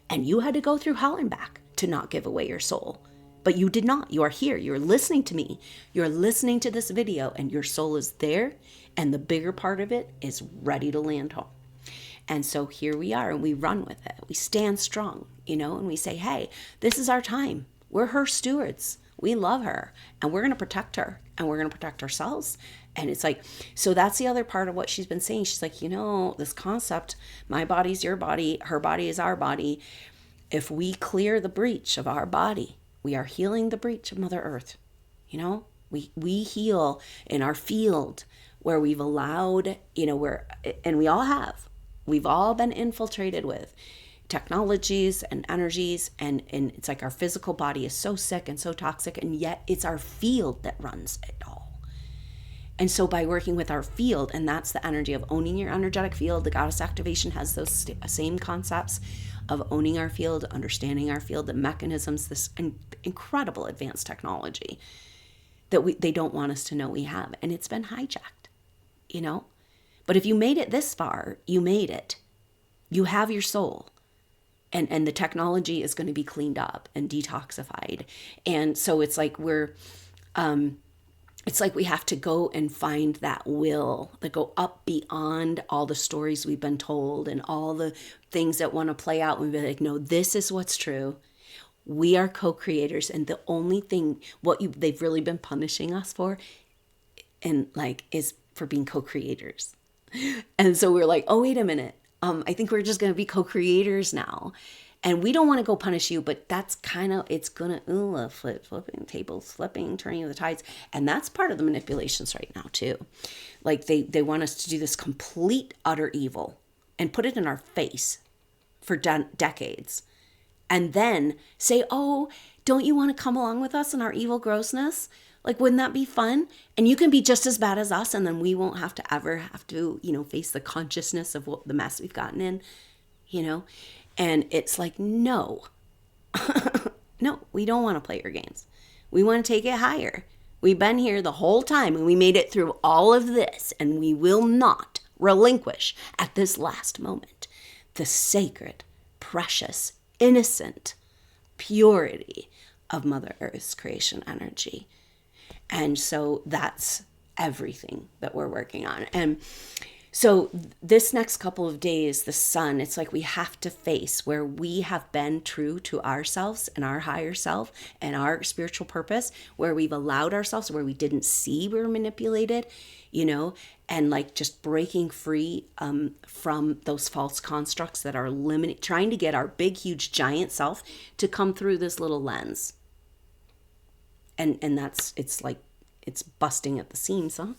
and you had to go through hell and back to not give away your soul. But you did not. You are here. You're listening to me. You're listening to this video and your soul is there. And the bigger part of it is ready to land home. And so here we are and we run with it. We stand strong, you know, and we say, hey, this is our time. We're her stewards. We love her and we're going to protect her and we're going to protect ourselves. And it's like, so that's the other part of what she's been saying. She's like, you know, this concept, my body's your body, her body is our body. If we clear the breach of our body, we are healing the breach of Mother Earth. You know, we heal in our field where we've allowed, you know, and we all have. We've all been infiltrated with technologies and energies, and it's like our physical body is so sick and so toxic, and yet it's our field that runs it all. And so by working with our field, and that's the energy of owning your energetic field, the goddess activation has those same concepts of owning our field, understanding our field, the mechanisms, this incredible advanced technology that they don't want us to know we have. And it's been hijacked, you know? But if you made it this far, you made it. You have your soul. And the technology is going to be cleaned up and detoxified. And so it's like it's like we have to go and find that will that go up beyond all the stories we've been told and all the things that want to play out. And be like, no, this is what's true. We are co-creators. And the only thing, they've really been punishing us for, and like, is for being co-creators. And so we're like, oh, wait a minute. I think we're just going to be co-creators now. And we don't want to go punish you, but that's kind of, it's going to, flipping tables, flipping, turning of the tides. And that's part of the manipulations right now too. Like they want us to do this complete, utter evil and put it in our face for decades. And then say, oh, don't you want to come along with us in our evil grossness? Like, wouldn't that be fun? And you can be just as bad as us, and then we won't have to, you know, face the consciousness of what the mess we've gotten in, you know? And it's like, no, no, we don't want to play your games. We want to take it higher. We've been here the whole time, and we made it through all of this, and we will not relinquish at this last moment the sacred, precious, innocent purity of Mother Earth's creation energy. And so that's everything that we're working on. And so this next couple of days, the sun, it's like we have to face where we have been true to ourselves and our higher self and our spiritual purpose, where we've allowed ourselves, where we didn't see we were manipulated, you know, and like just breaking free from those false constructs that are trying to get our big, huge, giant self to come through this little lens. And it's busting at the seams, huh?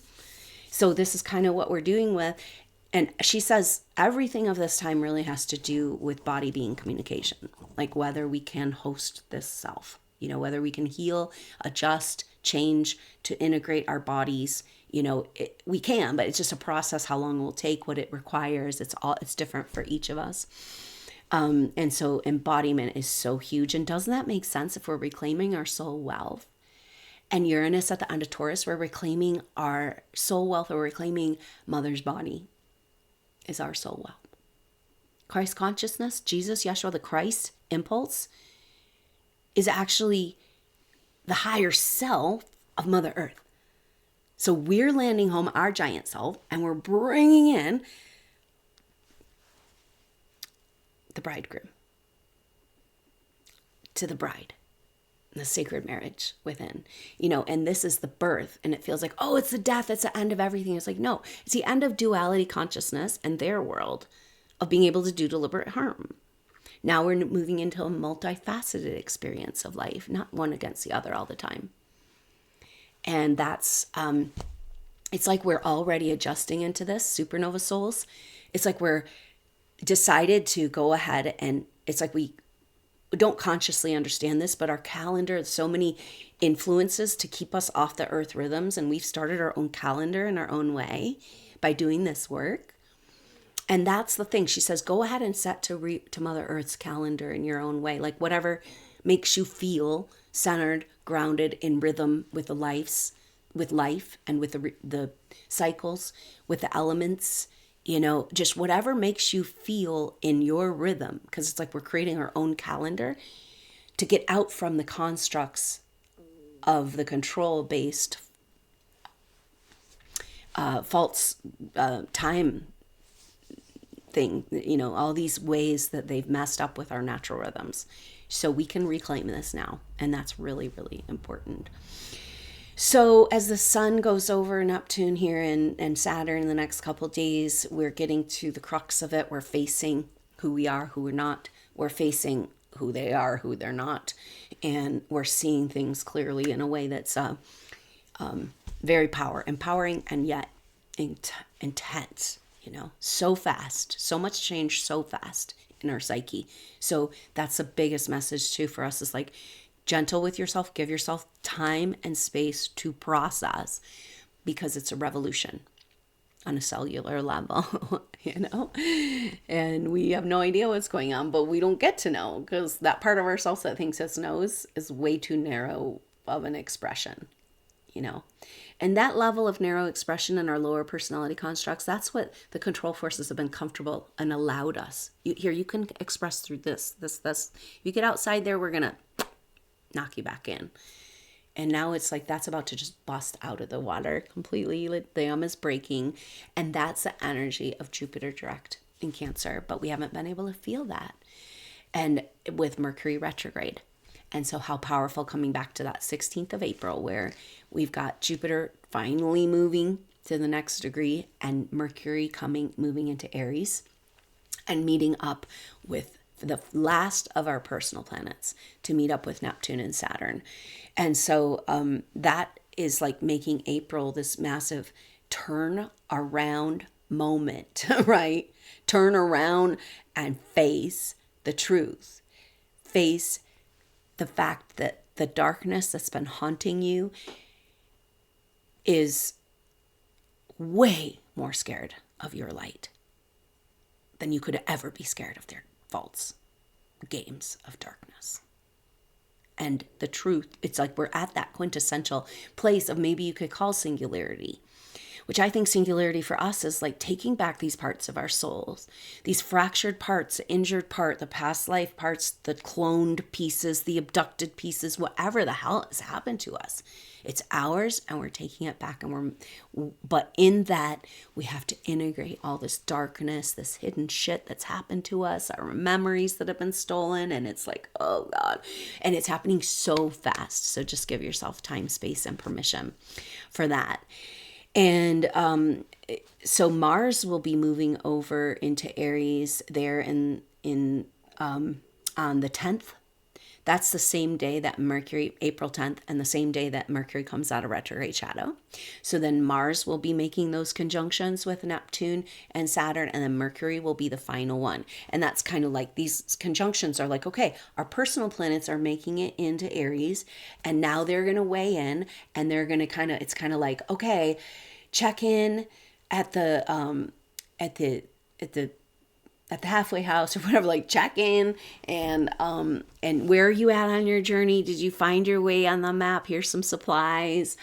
So this is kind of what we're doing with, and she says everything of this time really has to do with body being communication, like whether we can host this self, you know, whether we can heal, adjust, change to integrate our bodies, you know, we can, but it's just a process, how long it will take, what it requires. It's different for each of us. And so embodiment is so huge. And doesn't that make sense if we're reclaiming our soul wealth? And Uranus at the end of Taurus, we're reclaiming our soul wealth, or reclaiming mother's body is our soul wealth. Christ consciousness, Jesus, Yeshua, the Christ impulse is actually the higher self of Mother Earth. So we're landing home our giant self, and we're bringing in the bridegroom to the bride, the sacred marriage within, and this is the birth, and it feels like, oh, it's the death, it's the end of everything. It's like, no, it's the end of duality consciousness and their world of being able to do deliberate harm. Now we're moving into a multifaceted experience of life, not one against the other all the time. And that's, it's like we're already adjusting into this, supernova souls. It's like we're decided to go ahead, and it's like we don't consciously understand this, but our calendar, so many influences to keep us off the earth rhythms. And we've started our own calendar in our own way by doing this work. And that's the thing. She says, go ahead and set to Mother Earth's calendar in your own way. Like whatever makes you feel centered, grounded, in rhythm with life and with the cycles, with the elements, just whatever makes you feel in your rhythm. Because it's like we're creating our own calendar to get out from the constructs of the control-based false time thing, all these ways that they've messed up with our natural rhythms. So we can reclaim this now. And that's really, really important. So as the sun goes over Neptune here and Saturn in the next couple of days, we're getting to the crux of it. We're facing who we are, who we're not. We're facing who they are, who they're not. And we're seeing things clearly in a way that's very empowering, and yet intense. So fast, so much change so fast in our psyche. So that's the biggest message too for us, is like gentle with yourself, give yourself time and space to process, because it's a revolution on a cellular level, and we have no idea what's going on, but we don't get to know, because that part of ourselves that thinks it knows is way too narrow of an expression, And that level of narrow expression in our lower personality constructs, that's what the control forces have been comfortable and allowed us. You can express through this. If you get outside there, we're going to knock you back in. And now it's like that's about to just bust out of the water completely. The dam is breaking. And that's the energy of Jupiter direct in Cancer. But we haven't been able to feel that. And with Mercury retrograde. And so how powerful coming back to that 16th of April, where we've got Jupiter finally moving to the next degree and Mercury moving into Aries and meeting up with the last of our personal planets to meet up with Neptune and Saturn. And so that is like making April this massive turn around moment, right? Turn around and face the truth. Face the fact that the darkness that's been haunting you is way more scared of your light than you could ever be scared of their false games of darkness. And the truth, it's like we're at that quintessential place of maybe you could call singularity, which I think singularity for us is like taking back these parts of our souls, these fractured parts, the injured part, the past life parts, the cloned pieces, the abducted pieces, whatever the hell has happened to us. It's ours and we're taking it back, but in that we have to integrate all this darkness, this hidden shit that's happened to us, our memories that have been stolen, and it's like, oh God, and it's happening so fast. So just give yourself time, space, and permission for that. And so Mars will be moving over into Aries there on the 10th. That's the same day that Mercury, April 10th, and the same day that Mercury comes out of retrograde shadow. So then Mars will be making those conjunctions with Neptune and Saturn, and then Mercury will be the final one. And that's kind of like these conjunctions are like, okay, our personal planets are making it into Aries, and now they're going to weigh in, and they're going to it's kind of like, okay, check in at the at the halfway house or whatever, like check in and where are you at on your journey? Did you find your way on the map? Here's some supplies,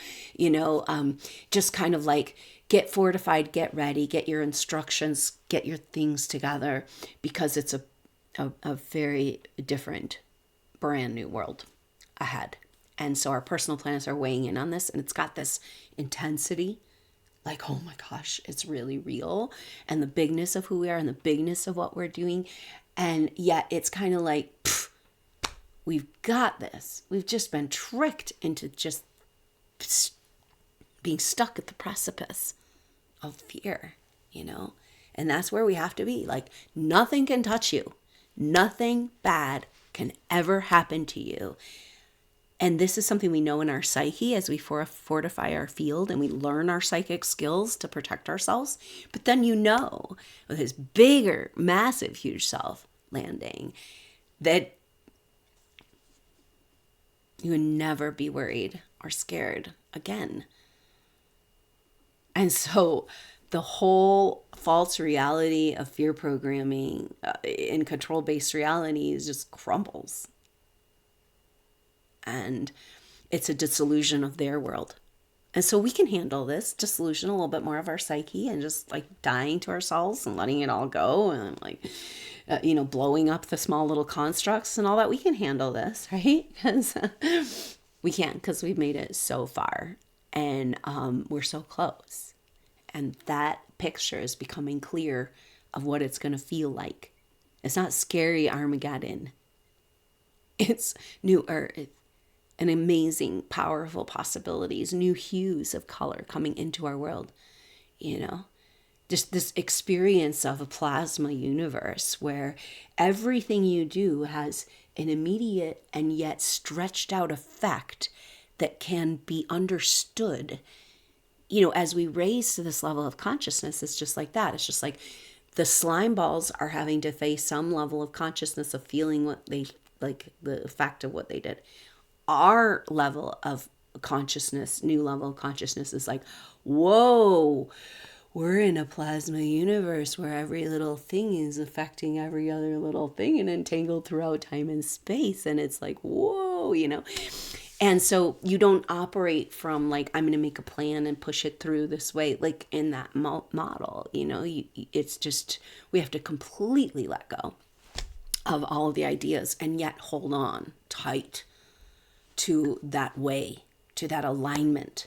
just kind of like get fortified, get ready, get your instructions, get your things together, because it's a very different, brand new world ahead. And so our personal planets are weighing in on this, and it's got this intensity, like, oh my gosh, it's really real, and the bigness of who we are and the bigness of what we're doing. And yet it's kind of like, we've got this. We've just been tricked into just being stuck at the precipice of fear, and that's where we have to be. Like, nothing can touch you. Nothing bad can ever happen to you. And this is something we know in our psyche as we fortify our field and we learn our psychic skills to protect ourselves. But then with this bigger, massive, huge self landing, that you would never be worried or scared again. And so the whole false reality of fear programming in control-based realities just crumbles. And it's a dissolution of their world. And so we can handle this dissolution, a little bit more of our psyche, and just like dying to ourselves and letting it all go, and like, blowing up the small little constructs and all that. We can handle this, right? Because we can, because we've made it so far, and we're so close. And that picture is becoming clear of what it's going to feel like. It's not scary Armageddon. It's new earth. And amazing, powerful possibilities, new hues of color coming into our world, just this experience of a plasma universe where everything you do has an immediate and yet stretched out effect that can be understood. As we raise to this level of consciousness, it's just like that. It's just like the slime balls are having to face some level of consciousness of feeling what they, like the effect of what they did. Our level of consciousness, new level of consciousness, is like, whoa, we're in a plasma universe where every little thing is affecting every other little thing and entangled throughout time and space. And it's like, whoa, And so you don't operate from like, I'm going to make a plan and push it through this way, like in that model, it's just, we have to completely let go of all of the ideas and yet hold on tight to that way, to that alignment.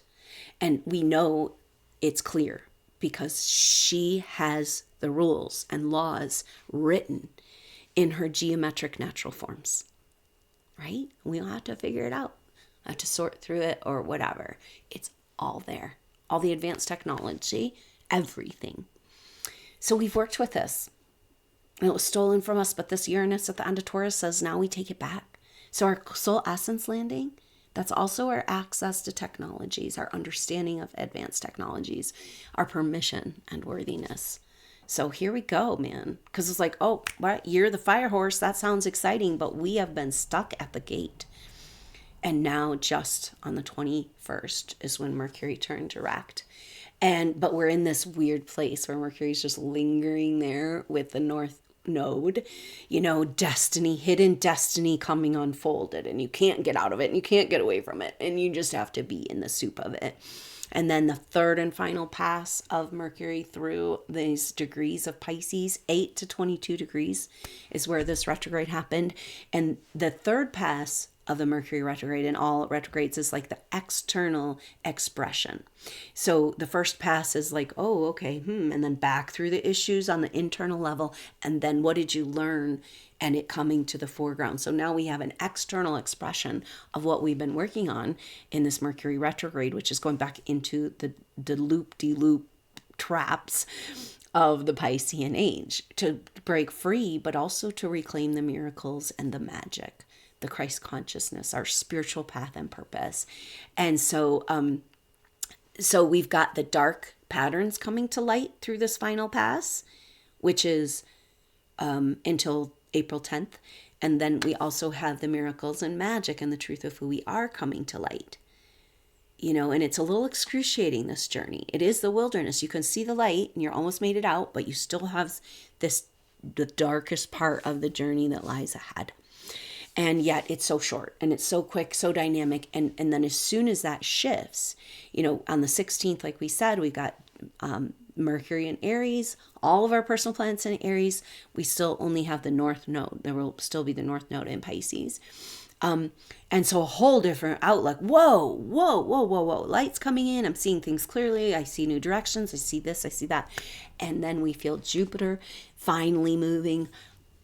And we know it's clear because she has the rules and laws written in her geometric natural forms, right? We don't have to figure it out, have to sort through it or whatever. It's all there, all the advanced technology, everything. So we've worked with this. And it was stolen from us, but this Uranus at the end of Taurus says now we take it back. So our soul essence landing, that's also our access to technologies, our understanding of advanced technologies, our permission and worthiness. So here we go, man. Because it's like, oh, what? You're the fire horse. That sounds exciting, but we have been stuck at the gate. And now just on the 21st is when Mercury turned direct. But we're in this weird place where Mercury's just lingering there with the North Node, destiny, hidden destiny coming unfolded, and you can't get out of it and you can't get away from it, and you just have to be in the soup of it. And then the third and final pass of Mercury through these degrees of Pisces, 8 to 22 degrees is where this retrograde happened. And the third pass of the Mercury retrograde in all retrogrades is like the external expression. So the first pass is like, oh, okay, and then back through the issues on the internal level. And then what did you learn? And it coming to the foreground. So now we have an external expression of what we've been working on in this Mercury retrograde, which is going back into the loop-de-loop traps of the Piscean age to break free, but also to reclaim the miracles and the magic, the Christ consciousness, our spiritual path and purpose. And so we've got the dark patterns coming to light through this final pass, which is until April 10th. And then we also have the miracles and magic and the truth of who we are coming to light. And it's a little excruciating, this journey. It is the wilderness. You can see the light and you're almost made it out, but you still have this the darkest part of the journey that lies ahead. And yet it's so short and it's so quick, so dynamic. And then as soon as that shifts, on the 16th, like we said, we got Mercury in Aries, all of our personal planets in Aries. We still only have the North Node. There will still be the North Node in Pisces. And so a whole different outlook. Whoa, whoa, whoa, whoa, whoa. Light's coming in. I'm seeing things clearly. I see new directions. I see this, I see that. And then we feel Jupiter finally moving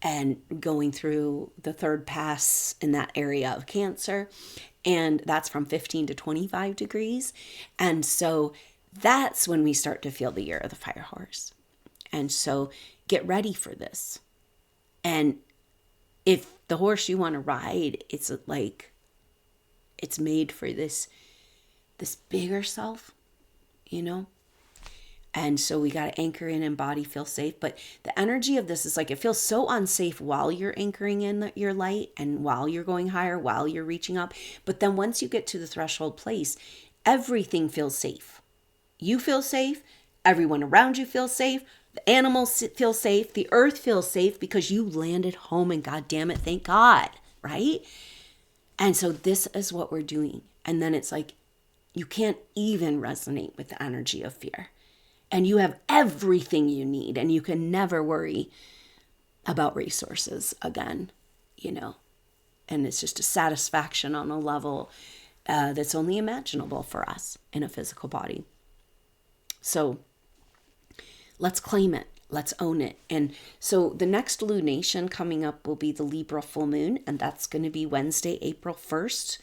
and going through the third pass in that area of Cancer. And that's from 15 to 25 degrees. And so that's when we start to feel the year of the fire horse. And so get ready for this. And if the horse you want to ride, it's made for this bigger self, And so we got to anchor in and body feel safe. But the energy of this is it feels so unsafe while you're anchoring in your light and while you're going higher, while you're reaching up. But then once you get to the threshold place, everything feels safe. You feel safe. Everyone around you feels safe. The animals feel safe. The earth feels safe because you landed home, and God damn it, thank God, right? And so this is what we're doing. And then it's you can't even resonate with the energy of fear. And you have everything you need, and you can never worry about resources again, And it's just a satisfaction on a level that's only imaginable for us in a physical body. So let's claim it. Let's own it. And so the next lunation coming up will be the Libra full moon, and that's going to be Wednesday, April 1st.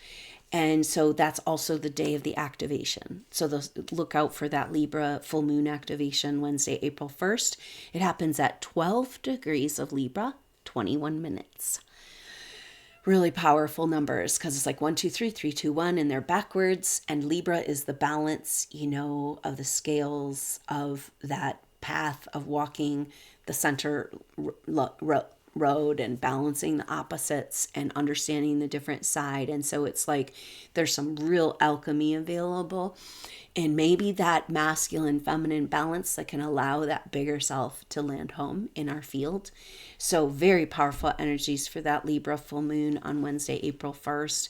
And so that's also the day of the activation. So look out for that Libra full moon activation Wednesday, April 1st. It happens at 12 degrees of Libra, 21 minutes. Really powerful numbers because it's 1, 2, 3, 3, 2, 1, and they're backwards. And Libra is the balance, of the scales of that path of walking the center road and balancing the opposites and understanding the different side. And so it's there's some real alchemy available, and maybe that masculine feminine balance that can allow that bigger self to land home in our field. So very powerful energies for that Libra full moon on Wednesday, April 1st.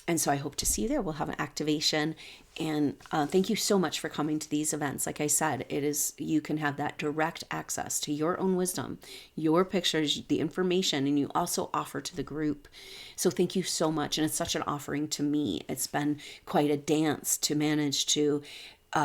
And so I hope to see you there. We'll have an activation. And thank you so much for coming to these events. Like I said, you can have that direct access to your own wisdom, your pictures, the information, and you also offer to the group. So thank you so much. And it's such an offering to me. It's been quite a dance to manage to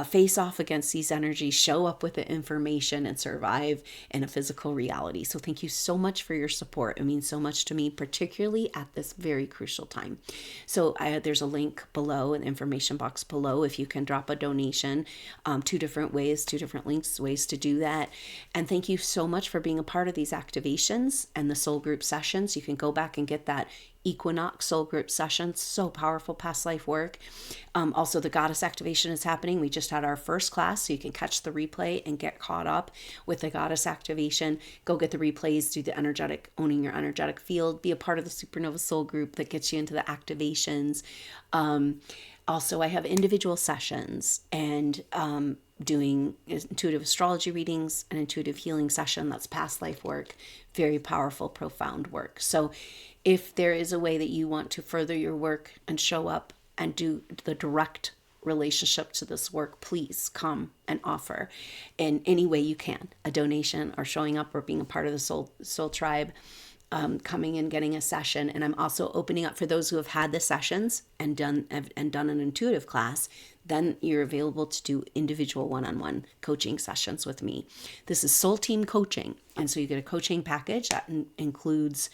face off against these energies, show up with the information, and survive in a physical reality. So thank you so much for your support. It means so much to me, particularly at this very crucial time. So there's a link below, an information box below, if you can drop a donation. 2 different ways, 2 different links, ways to do that. And thank you so much for being a part of these activations and the soul group sessions. You can go back and get that Equinox soul group session. So powerful past life work. Also, the goddess activation is happening. We just had our first class, so you can catch the replay and get caught up with the goddess activation. Go get the replays, do the owning your energetic field, be a part of the SuperNova soul group that gets you into the activations. Also, I have individual sessions and doing intuitive astrology readings, an intuitive healing session. That's past life work. Very powerful, profound work. So if there is a way that you want to further your work and show up and do the direct relationship to this work, please come and offer in any way you can, a donation or showing up or being a part of the soul tribe, coming and getting a session. And I'm also opening up for those who have had the sessions and done an intuitive class. Then you're available to do individual one-on-one coaching sessions with me. This is soul team coaching. And so you get a coaching package that includes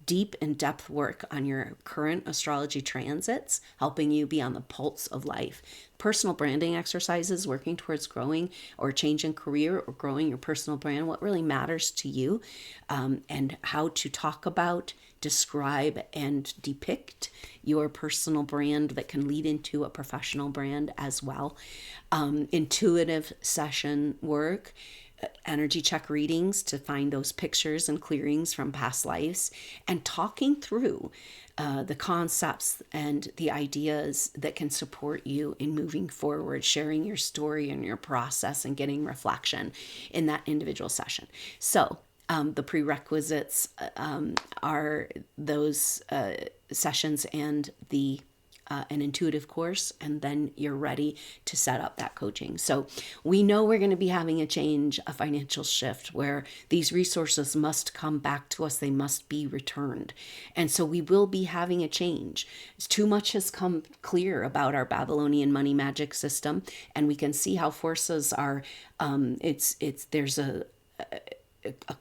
deep in-depth work on your current astrology transits, helping you be on the pulse of life. Personal branding exercises, working towards growing or changing career or growing your personal brand, what really matters to you, and how to talk about, describe, and depict your personal brand that can lead into a professional brand as well. Intuitive session work, energy check readings to find those pictures and clearings from past lives, and talking through the concepts and the ideas that can support you in moving forward, sharing your story and your process and getting reflection in that individual session. So the prerequisites are those sessions and an intuitive course, and then you're ready to set up that coaching. So we know we're going to be having a change, a financial shift, where these resources must come back to us. They must be returned. And so we will be having a change. Too much has come clear about our Babylonian money magic system, and we can see how forces are, there's a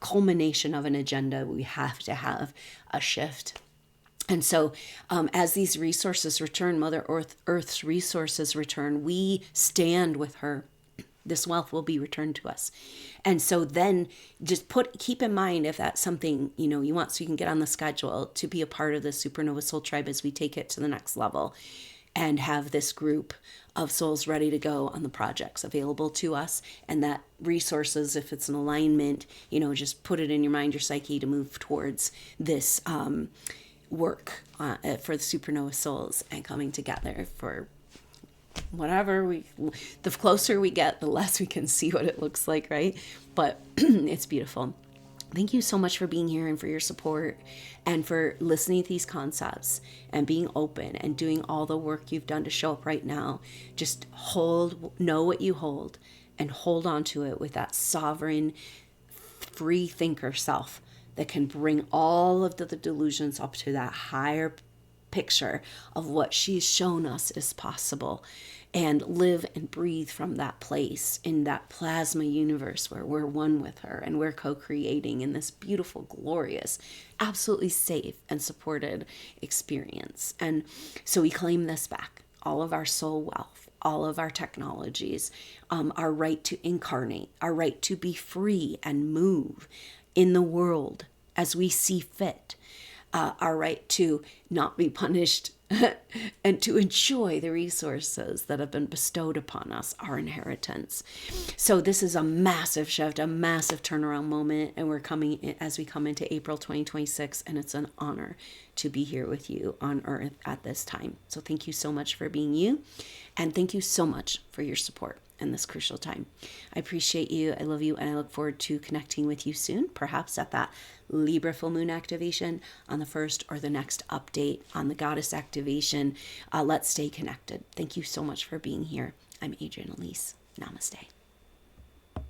culmination of an agenda. We have to have a shift. And so as these resources return, Mother Earth's resources return, we stand with her. This wealth will be returned to us. And so then just keep in mind, if that's something, you want, so you can get on the schedule to be a part of the SuperNova Soul Tribe as we take it to the next level and have this group of souls ready to go on the projects available to us. And that resources, if it's an alignment, just put it in your mind, your psyche, to move towards this work for the supernova souls and coming together for whatever the closer we get, the less we can see what it looks like, right? But it's beautiful. Thank you so much for being here and for your support and for listening to these concepts and being open and doing all the work you've done to show up right now. Just know what you hold, and hold on to it with that sovereign, free thinker self that can bring all of the delusions up to that higher picture of what she's shown us is possible, and live and breathe from that place in that plasma universe where we're one with her and we're co-creating in this beautiful, glorious, absolutely safe and supported experience. And so we claim this back, all of our soul wealth, all of our technologies, our right to incarnate, our right to be free and move in the world as we see fit, our right to not be punished and to enjoy the resources that have been bestowed upon us, our inheritance. So this is a massive shift, a massive turnaround moment, and we're coming in, as we come into April 2026, and it's an honor to be here with you on Earth at this time. So thank you so much for being you, and thank you so much for your support in this crucial time. I appreciate you, I love you, and I look forward to connecting with you soon, perhaps at that Libra full moon activation on the 1st, or the next update on the goddess activation. Let's stay connected. Thank you so much for being here. I'm Adrienne Elise. Namaste.